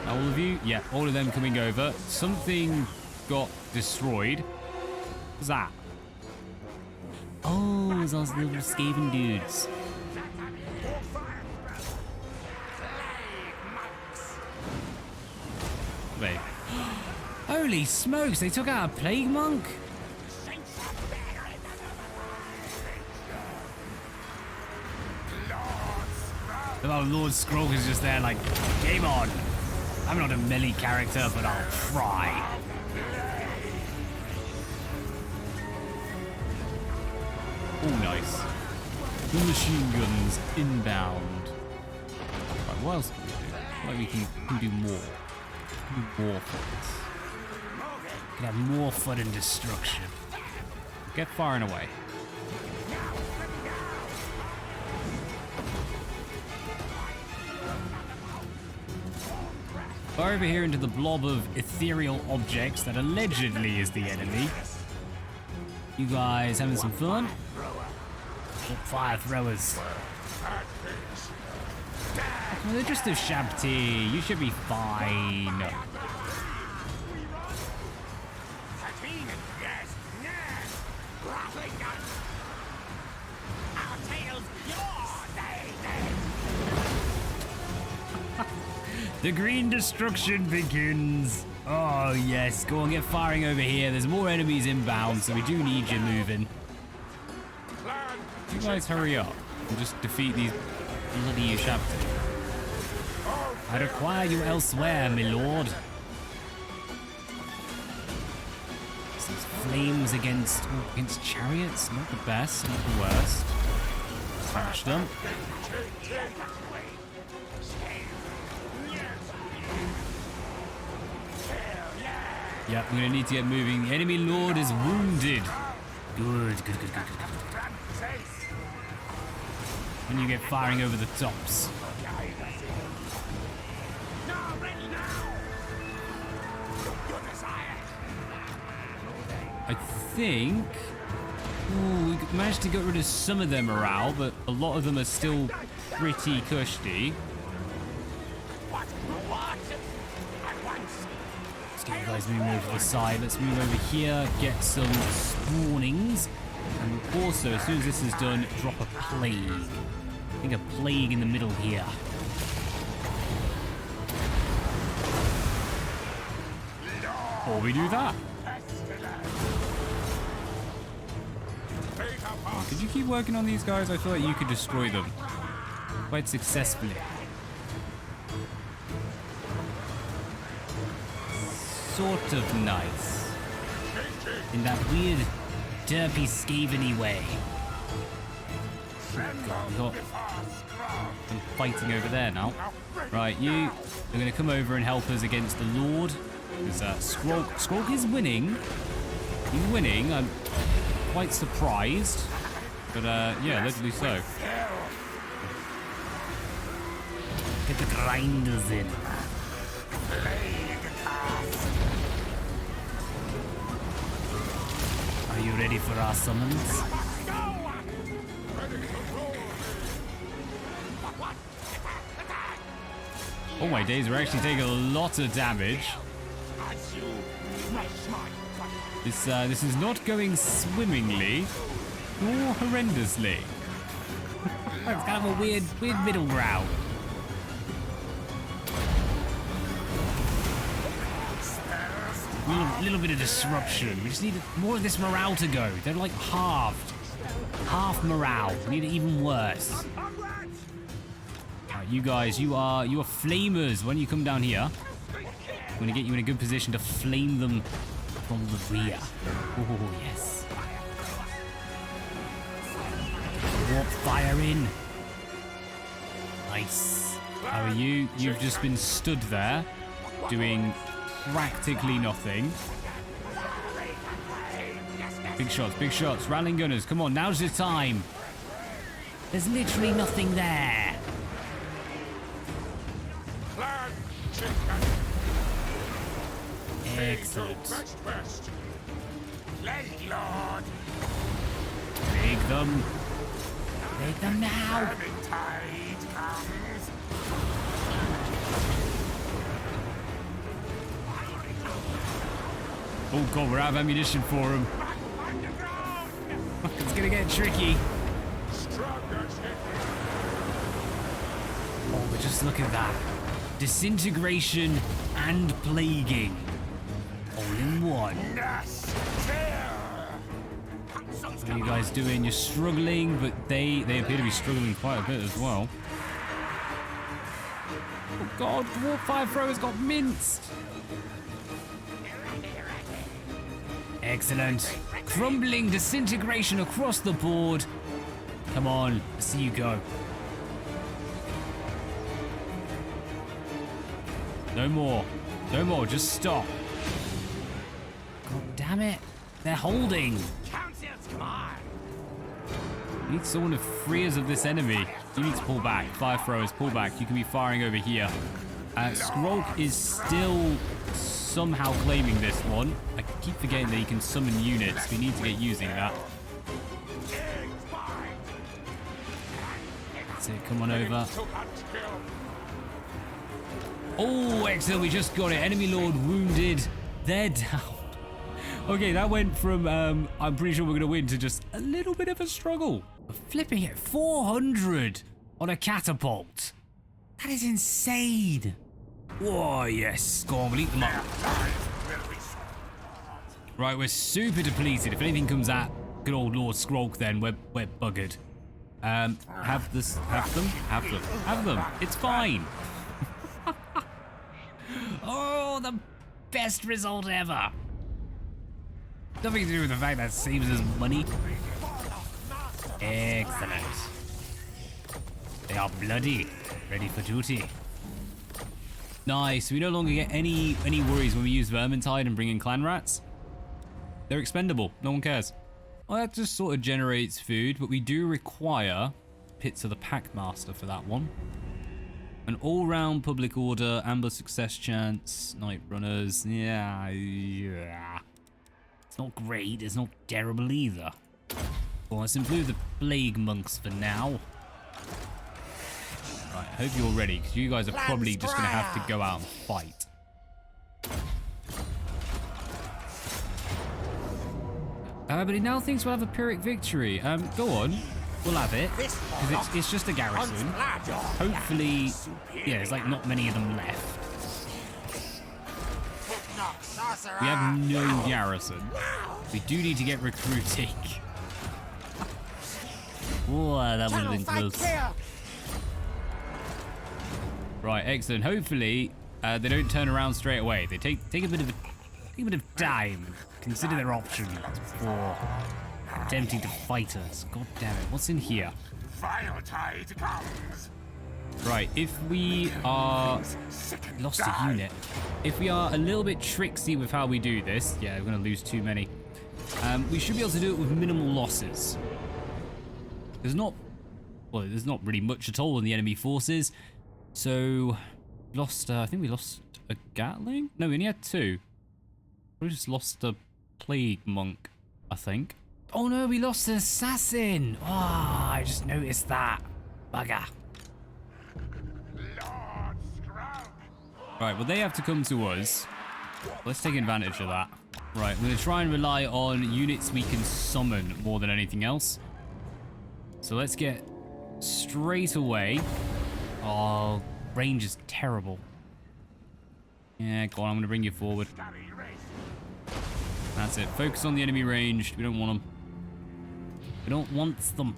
[SPEAKER 1] All of you? Yeah, all of them coming over. Something got destroyed. What's that? Oh, it's those little Skaven dudes. Wait. Holy smokes, they took out a plague monk? Oh, Lord Skrolk is just there like, game on. I'm not a melee character, but I'll try. Oh, nice. The machine guns inbound. Right, what else can we do? Like we can do more. Do more things. We can have more fun and destruction. Get firing away. Fire over here into the blob of ethereal objects that allegedly is the enemy. You guys having some fun? Fire throwers. Oh, they're just a shabty. You should be fine. The green destruction begins. Oh yes, go on, get firing over here. There's more enemies inbound, so we do need you moving. You guys hurry up and just defeat these bloody Shabti. I require you elsewhere, my lord. These flames against chariots, not the best, not the worst. Smash them. Yep, I'm gonna need to get moving. The enemy lord is wounded. Good. And you get firing over the tops. I think... Ooh, we managed to get rid of some of their morale, but a lot of them are still pretty cushy. You guys move over to the side. Let's move over here, get some spawnings, and also as soon as this is done, drop a plague. I think a plague in the middle here. Or we do that. Oh, could you keep working on these guys? I feel like you could destroy them quite successfully. Sort of nice. In that weird, derpy, Skaven-y way. Oh God, we got some fighting over there now. Right, you are going to come over and help us against the Lord. Because Skrolk is winning. He's winning. I'm quite surprised. But yeah, literally so. Get the grinders in. Are you ready for our summons? Oh my days, we're actually taking a lot of damage. This is not going swimmingly or horrendously. It's kind of a weird middle ground. A little bit of disruption. We just need more of this morale to go. They're like halved. Half morale. We need it even worse. Right, you guys, you are flamers. When you come down here, I'm going to get you in a good position to flame them from the rear. Oh, yes. Warp fire in. Nice. How are you? You've just been stood there doing practically nothing. Big shots, big shots. Rattling gunners, come on, now's your time. There's literally nothing there. Excellent. Make them. Make them now. Oh god, we're out of ammunition for him. It's gonna get tricky. Oh, but just look at that. Disintegration and plaguing. All in one. What are you guys doing? You're struggling, but they appear to be struggling quite a bit as well. Oh god, the warp fire throwers got minced. Excellent. Crumbling disintegration across the board. Come on, I see you go. No more. No more, just stop. God damn it. They're holding. You need someone to free us of this enemy. You need to pull back. Fire throwers, pull back. You can be firing over here. Skrolk is still somehow claiming this one. I keep forgetting that he can summon units. We need to get using that. That's it, come on over. Oh, excellent, we just got it. Enemy Lord wounded. They're down. Okay, that went from, I'm pretty sure we're going to win, to just a little bit of a struggle. We're flipping it, 400 on a catapult. That is insane. Whoa, yes, go on, we'll eat them up. Right, we're super depleted. If anything comes at good old Lord Skrolk, then we're buggered. Have them. It's fine. Oh, the best result ever. Nothing to do with the fact that saves us money. Excellent. They are bloody, ready for duty. Nice. We no longer get any worries when we use Vermintide and bring in clan rats. They're expendable. No one cares. Well, that just sort of generates food, but we do require Pits of the Packmaster for that one. An all-round public order, amber success chance, night runners. Yeah. It's not great. It's not terrible either. Well, let's include the plague monks for now. Right, I hope you're ready, because you guys are probably just going to have to go out and fight. But he now thinks we'll have a Pyrrhic victory. Go on. We'll have it, because it's just a garrison. Hopefully, yeah, there's like not many of them left. We have no garrison. We do need to get recruiting. Oh, that would have been close. Right, excellent. Hopefully, they don't turn around straight away. They take a bit of time. Consider their options before attempting to fight us. God damn it! What's in here?
[SPEAKER 2] Tide comes.
[SPEAKER 1] Right, if we are lost a unit, if we are a little bit tricksy with how we do this, yeah, we're gonna lose too many. We should be able to do it with minimal losses. There's not really much at all in the enemy forces. So, I think we lost a Gatling? No, we only had two. We just lost a plague monk, I think. Oh no, we lost an assassin. Oh, I just noticed that. Bugger. Right, well they have to come to us. Let's take advantage of that. Right, I'm going to try and rely on units we can summon more than anything else. So let's get straight away. Oh, range is terrible. Yeah, go on, I'm going to bring you forward. That's it. Focus on the enemy range. We don't want them. We don't want them.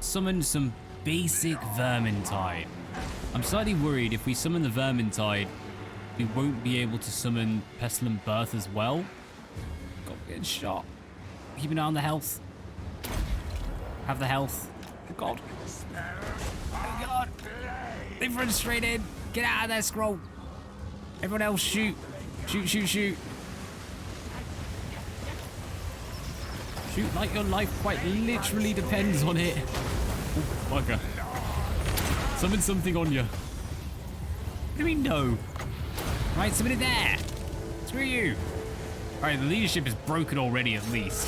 [SPEAKER 1] summon some basic Vermintide. I'm slightly worried if we summon the Vermintide, we won't be able to summon Pestilent Birth as well. Got getting shot. Keep an eye on the health. Have the health. Oh god. Oh god. They've run straight in. Get out of there, Skrolk. Everyone else shoot. Shoot, shoot, shoot. Shoot like your life quite literally depends on it. Oh, bugger. Summon something on you. What do we know? Right, summon it there. Screw you. Alright, the leadership is broken already at least.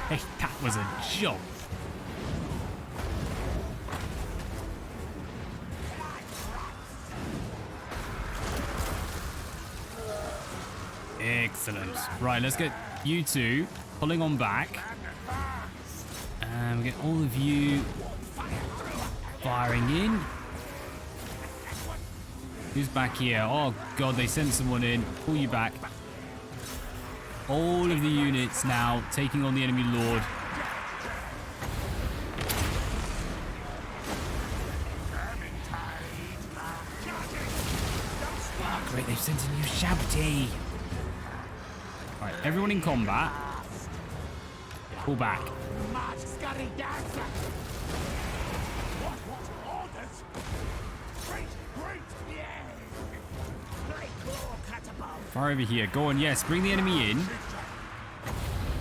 [SPEAKER 1] Hey, that was a joke. Excellent. Right, let's get you two pulling on back. And we get all of you firing in. Who's back here? Oh god, they sent someone in. Pull you back. All of the units now taking on the enemy lord. Oh, great, they've sent a new Shabty. Alright, everyone in combat. Pull back. Far over here. Go on, yes, bring the enemy in.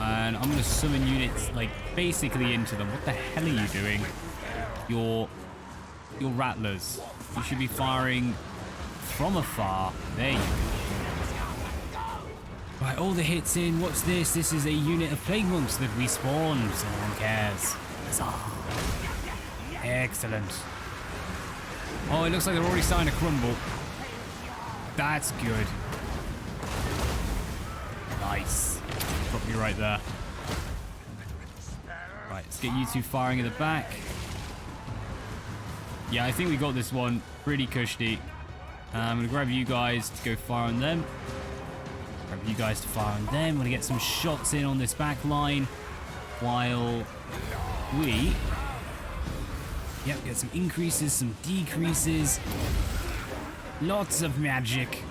[SPEAKER 1] And I'm gonna summon units like basically into them. What the hell are you doing? You're rattlers. You should be firing from afar. There you go. Right, all the hits in. What's this? This is a unit of plague monks that respawned. So no one cares. Huzzah. Excellent. Oh, it looks like they're already starting to crumble. That's good. Nice. Drop me right there. Right, let's get you two firing at the back. Yeah, I think we got this one pretty cushy. I'm going to grab you guys to go fire on them. Grab you guys to fire on them. I'm going to get some shots in on this back line while we... Yep, get some increases, some decreases. Lots of magic.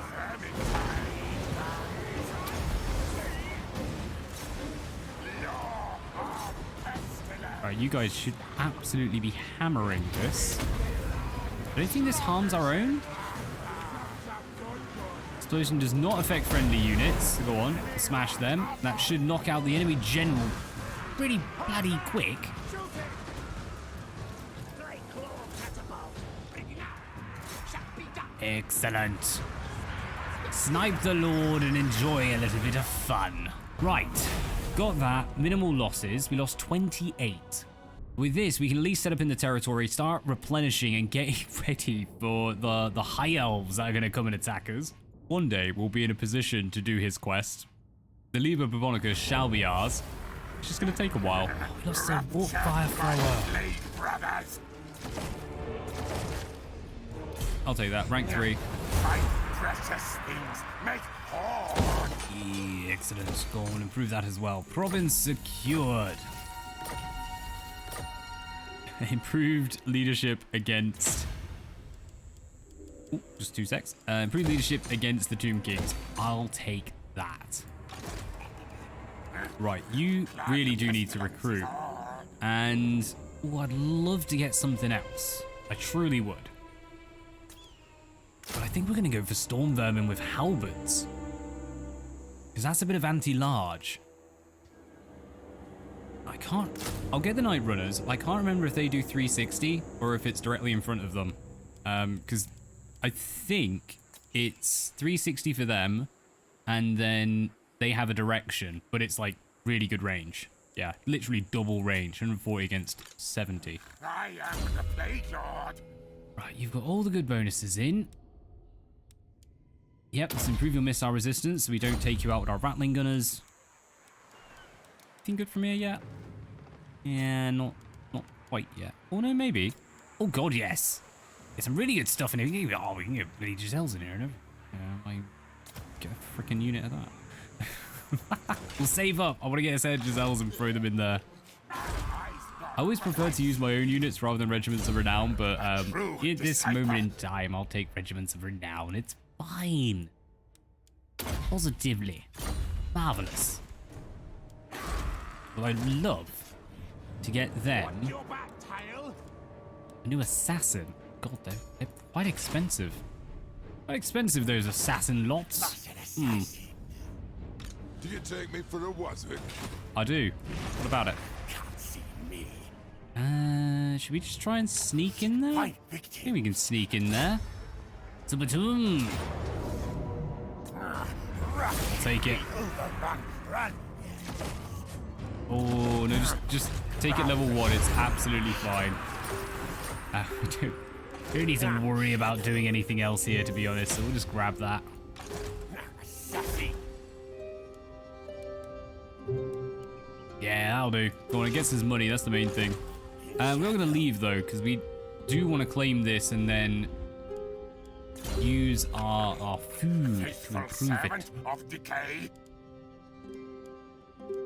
[SPEAKER 1] Alright, you guys should absolutely be hammering this. I don't think this harms our own. Explosion does not affect friendly units. Go on, smash them. That should knock out the enemy general pretty bloody quick. Excellent. Snipe the Lord and enjoy a little bit of fun. Right, got that. Minimal losses. We lost 28. With this, we can at least set up in the territory, start replenishing and getting ready for the high elves that are going to come and attack us. One day, we'll be in a position to do his quest. The Liber Babonicus shall be ours. It's just going to take a while. We lost a warp fire thrower. I'll take that. Rank 3.
[SPEAKER 2] Precious things make hoard.
[SPEAKER 1] Yeah, excellent. Go on, improve that as well. Province secured. Improved leadership against... Ooh, just 2 secs. Improved leadership against the Tomb Kings. I'll take that. Right, you really do need to recruit. And... ooh, I'd love to get something else. I truly would. But I think we're going to go for Storm Vermin with halberds. Because that's a bit of anti-large. I can't... I'll get the Night Runners. I can't remember if they do 360 or if it's directly in front of them. Because I think it's 360 for them. And then they have a direction. But it's like really good range. Yeah, literally double range. 140 against 70.
[SPEAKER 2] I am the Plague Lord.
[SPEAKER 1] Right, you've got all the good bonuses in. Yep, let's improve your missile resistance so we don't take you out with our rattling gunners. Anything good from here yet? Yeah, not quite yet. Oh no, maybe. Oh god, yes. There's some really good stuff in here. Oh, we can get bloody Giselles in here and everything. Yeah, I get a freaking unit of that. We'll save up. I want to get a set of Giselles and throw them in there. I always prefer to use my own units rather than regiments of renown, but in this moment in time, I'll take regiments of renown. It's fine. Positively. Marvelous. But I'd love to get them a new assassin. God, they're quite expensive. Quite expensive, those assassin lots.
[SPEAKER 3] Do you take me for a wazzock?
[SPEAKER 1] I do. What about it? Should we just try and sneak in there? I think we can sneak in there. Tabatum. Take it. Oh no, just take it level 1. It's absolutely fine. Don't need to worry about doing anything else here, to be honest. So we'll just grab that. Yeah, that'll do. Go on, it gets us money. That's the main thing. We're not going to leave, though, because we do want to claim this and then use our food to improve it.
[SPEAKER 2] Of decay.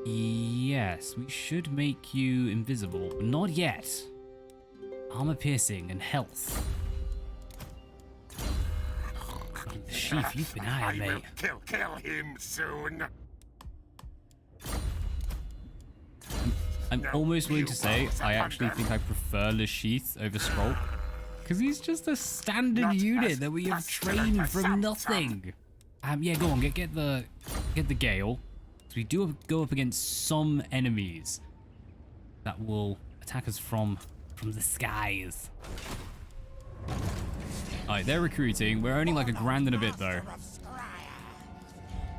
[SPEAKER 1] Yes, we should make you invisible, but not yet. Armor piercing and health. The sheaf, you've been iron, mate.
[SPEAKER 2] Kill him soon.
[SPEAKER 1] I'm almost willing to say I actually think I prefer Lashith over Skrolk, because he's just a standard unit that we have trained from nothing. Yeah, go on, get the Gale. So we do go up against some enemies that will attack us from the skies. Alright, they're recruiting. We're only like $1,000 and a bit though.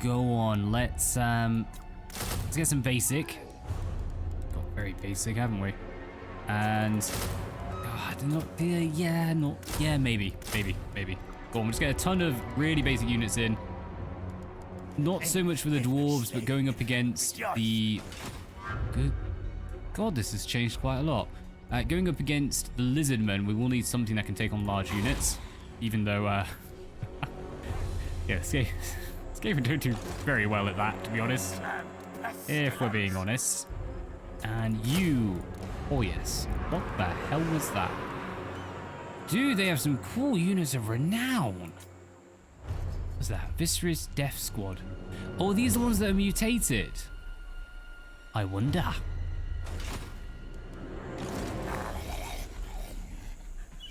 [SPEAKER 1] Go on, let's get some basic. Very basic, haven't we? And maybe. Go on, we'll just get a ton of really basic units in. Not so much for the dwarves, but going up against the... Good God, this has changed quite a lot. Going up against the lizardmen, we will need something that can take on large units. Even though, yeah, Skaven don't do very well at that, to be honest. If we're being honest. And you... Oh, yes. What the hell was that? Dude, they have some cool units of renown. What's that? Viscerous Death Squad. Oh, these are the ones that are mutated. I wonder.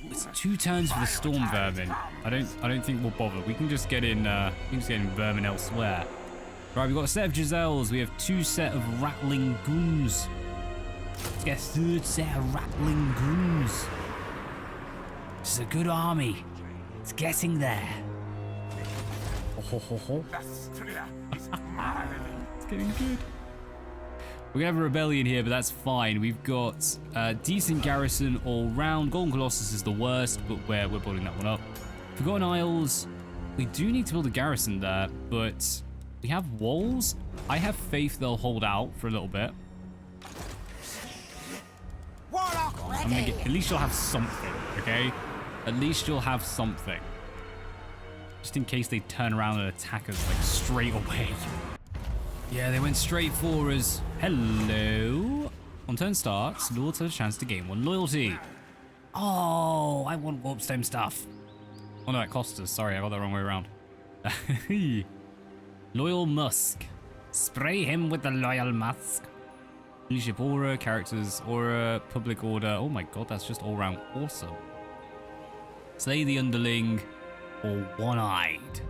[SPEAKER 1] It's 2 turns for the Storm Vermin. I don't think we'll bother. We can just get in Vermin elsewhere. Right, we've got a set of Giselles. We have 2 set of Rattling Goons. Let's get a 3rd set of Rattling Goons. This is a good army. It's getting there. It's getting good. We're gonna have a rebellion here, but that's fine. We've got a decent garrison all round. Golden Colossus is the worst, but we're building that one up. Forgotten Isles, we do need to build a garrison there, but we have walls. I have faith they'll hold out for a little bit. I'm gonna get, at least you'll have something, okay? At least you'll have something. Just in case they turn around and attack us like straight away. Yeah, they went straight for us. Hello. On turn starts, Lords have a chance to gain 1 loyalty. Oh, I want Warpstone stuff. Oh no, it cost us. Sorry, I got that wrong way around. Loyal Musk. Spray him with the Loyal Musk. Leadership Aura, characters, Aura, Public Order. Oh my god, that's just all around awesome. Slay the Underling or One-Eyed.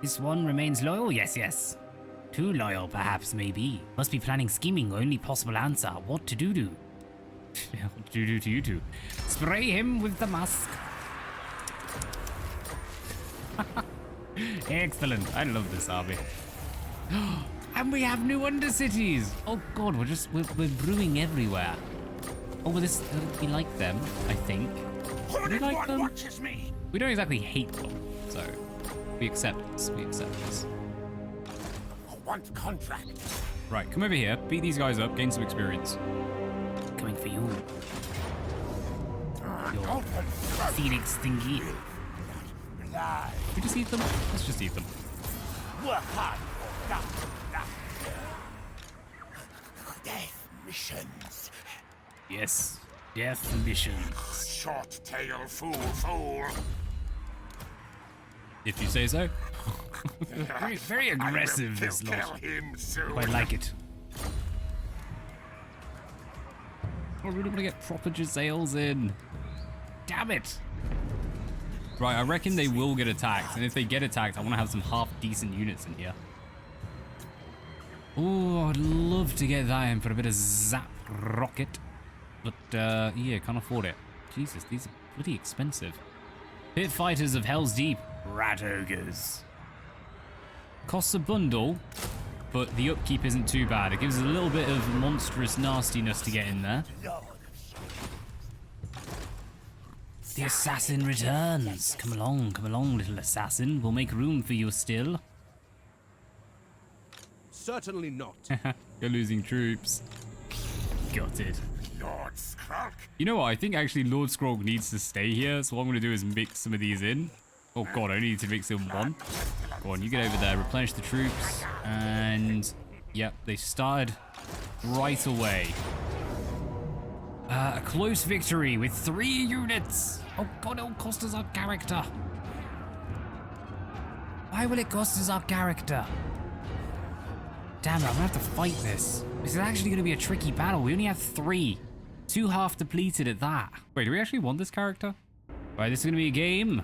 [SPEAKER 1] This one remains loyal? Yes. Too loyal, perhaps, maybe. Must be planning scheming, only possible answer. What to do? What to do to you two? Spray him with the musk. Excellent. I love this army. And we have new Undercities. Oh god, we're brewing everywhere. Oh, well, we like them, I think. We like them. We don't exactly hate them, so we accept this.
[SPEAKER 2] I want contract.
[SPEAKER 1] Right, come over here, beat these guys up, gain some experience. Coming for you. Your Phoenix thingy. We just eat them? Let's just eat them.
[SPEAKER 2] Death missions.
[SPEAKER 1] Yes, death missions.
[SPEAKER 2] Short tail fool.
[SPEAKER 1] If you say so. Very aggressive, this
[SPEAKER 2] Kill
[SPEAKER 1] lot.
[SPEAKER 2] him soon.
[SPEAKER 1] Quite like it. I really want to get proper Giselles in. Damn it. Right, I reckon they will get attacked. And if they get attacked, I want to have some half-decent units in here. Oh, I'd love to get that in for a bit of zap rocket. But, yeah, can't afford it. Jesus, these are pretty expensive. Pit fighters of Hell's Deep. Rat ogres. Costs a bundle, but the upkeep isn't too bad. It gives a little bit of monstrous nastiness to get in there. The assassin returns. Come along, little assassin. We'll make room for you still.
[SPEAKER 4] Certainly not.
[SPEAKER 1] You're losing troops. Got it.
[SPEAKER 2] Lord Skrolk.
[SPEAKER 1] You know what? I think actually Lord Skrolk needs to stay here. So what I'm going to do is mix some of these in. Oh god, I only need to mix in one. Go on, you get over there, replenish the troops. And yep, they started right away. A close victory with 3 units. Oh god, it'll cost us our character. Why will it cost us our character? Damn it, I'm gonna have to fight this. This is actually gonna be a tricky battle. We only have 3. 2 half depleted at that. Wait, do we actually want this character? Right, this is gonna be a game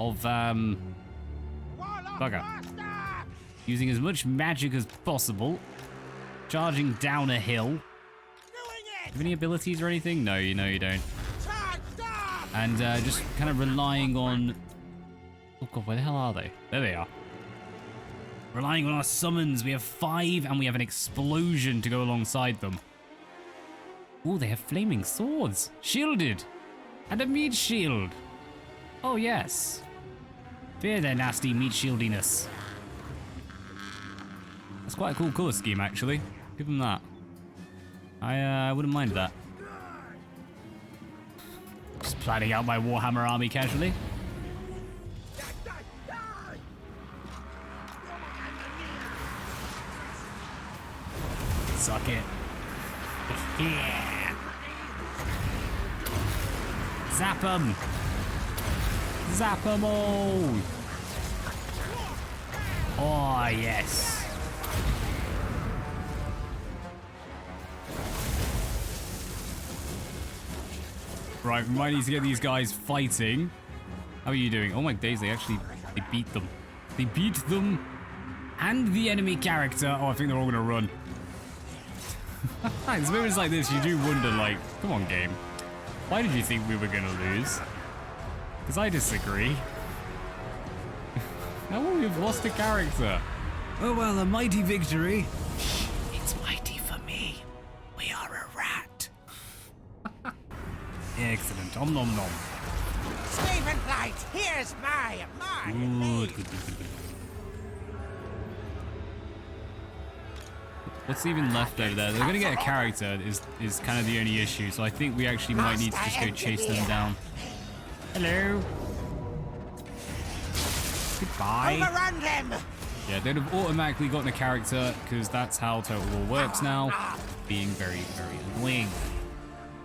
[SPEAKER 1] of, bugger. Using as much magic as possible. Charging down a hill. Do you have any abilities or anything? No, you don't. And just kind of relying on... Oh god, where the hell are they? There they are. Relying on our summons. We have 5 and we have an explosion to go alongside them. Oh, they have flaming swords. Shielded. And a meat shield. Oh yes. Fear their nasty meat shieldiness. That's quite a cool colour scheme actually. Give them that. I wouldn't mind that. Just planning out my Warhammer army casually. Suck it. Yeah. Zap 'em. Zap 'em all. Oh, yes. Right, we might need to get these guys fighting. How are you doing? Oh my days, they beat them. They beat them and the enemy character. Oh, I think they're all gonna run. It's moments like this, you do wonder, like, come on game. Why did you think we were gonna lose? Because I disagree. Now we've lost a character. Oh well, a mighty victory. It's mighty for me. We are a rat. Excellent. Om nom nom.
[SPEAKER 5] Skaven flight, here's my
[SPEAKER 1] Good. What's even left over there? They're gonna get a character is kind of the only issue, so I think we actually might need to just go chase them down. Hello. Goodbye.
[SPEAKER 5] Overrun them.
[SPEAKER 1] Yeah, they'd have automatically gotten a character because that's how Total War works now. Being very, very annoying.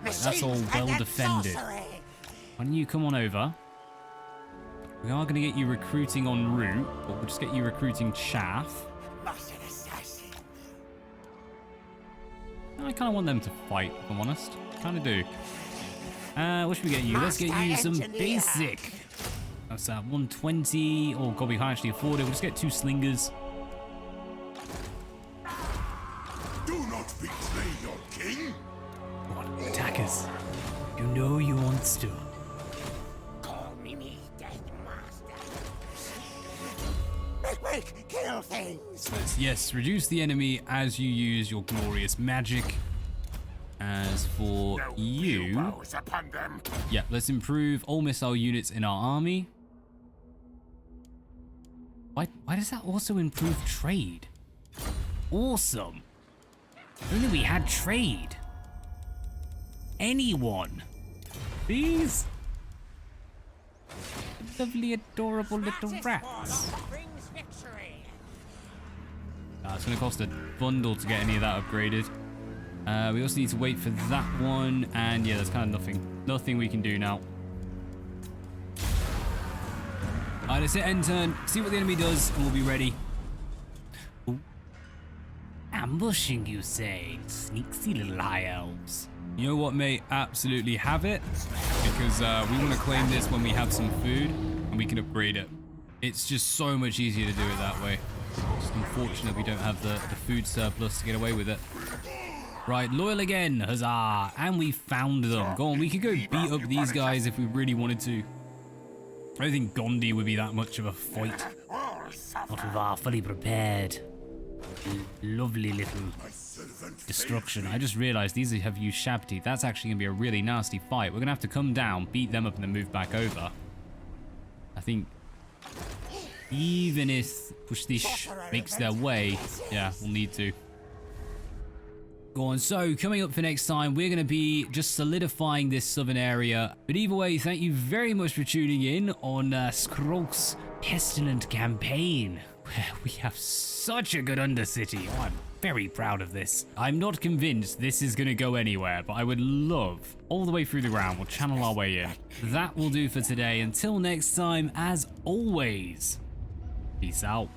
[SPEAKER 1] Right, that's all well defended. Why don't you come on over? We are going to get you recruiting en route, but we'll just get you recruiting chaff. I kind of want them to fight, if I'm honest. Kind of do. What should we get you? Let's get you some basic. That's 120. Oh god, we can't actually afford it. We'll just get 2 slingers.
[SPEAKER 3] Do not betray your king.
[SPEAKER 1] Go on, attack us. You know you want to.
[SPEAKER 5] Call me dead master. Quick, kill things.
[SPEAKER 1] Yes, reduce the enemy as you use your glorious magic. As for you, yeah, let's improve all missile units in our army. Why does that also improve trade? Awesome. If only we had trade. Anyone. These lovely, adorable little rats.
[SPEAKER 5] Brings victory.
[SPEAKER 1] It's going to cost a bundle to get any of that upgraded. We also need to wait for that one, and yeah, there's kind of nothing we can do now. Alright, let's hit end turn, see what the enemy does, and we'll be ready. Ooh. Ambushing, you say? Sneaky little high elves. You know what, mate? Absolutely have it, because we want to claim this when we have some food, and we can upgrade it. It's just so much easier to do it that way. Just unfortunate we don't have the food surplus to get away with it. Right, loyal again, huzzah! And we found them. Go on, we could go beat up these guys if we really wanted to. I don't think Gondi would be that much of a fight. Not if are fully prepared. Lovely little destruction. I just realized these have used Shabti. That's actually going to be a really nasty fight. We're going to have to come down, beat them up, and then move back over. I think even if Pushtish makes their way, yeah, we'll need to. Go on, so coming up for next time, we're going to be just solidifying this southern area. But either way, thank you very much for tuning in on Skrolk's Pestilent campaign, where we have such a good Undercity. Oh, I'm very proud of this. I'm not convinced this is going to go anywhere, but I would love, all the way through the ground, we'll channel our way in. That will do for today. Until next time, as always, peace out.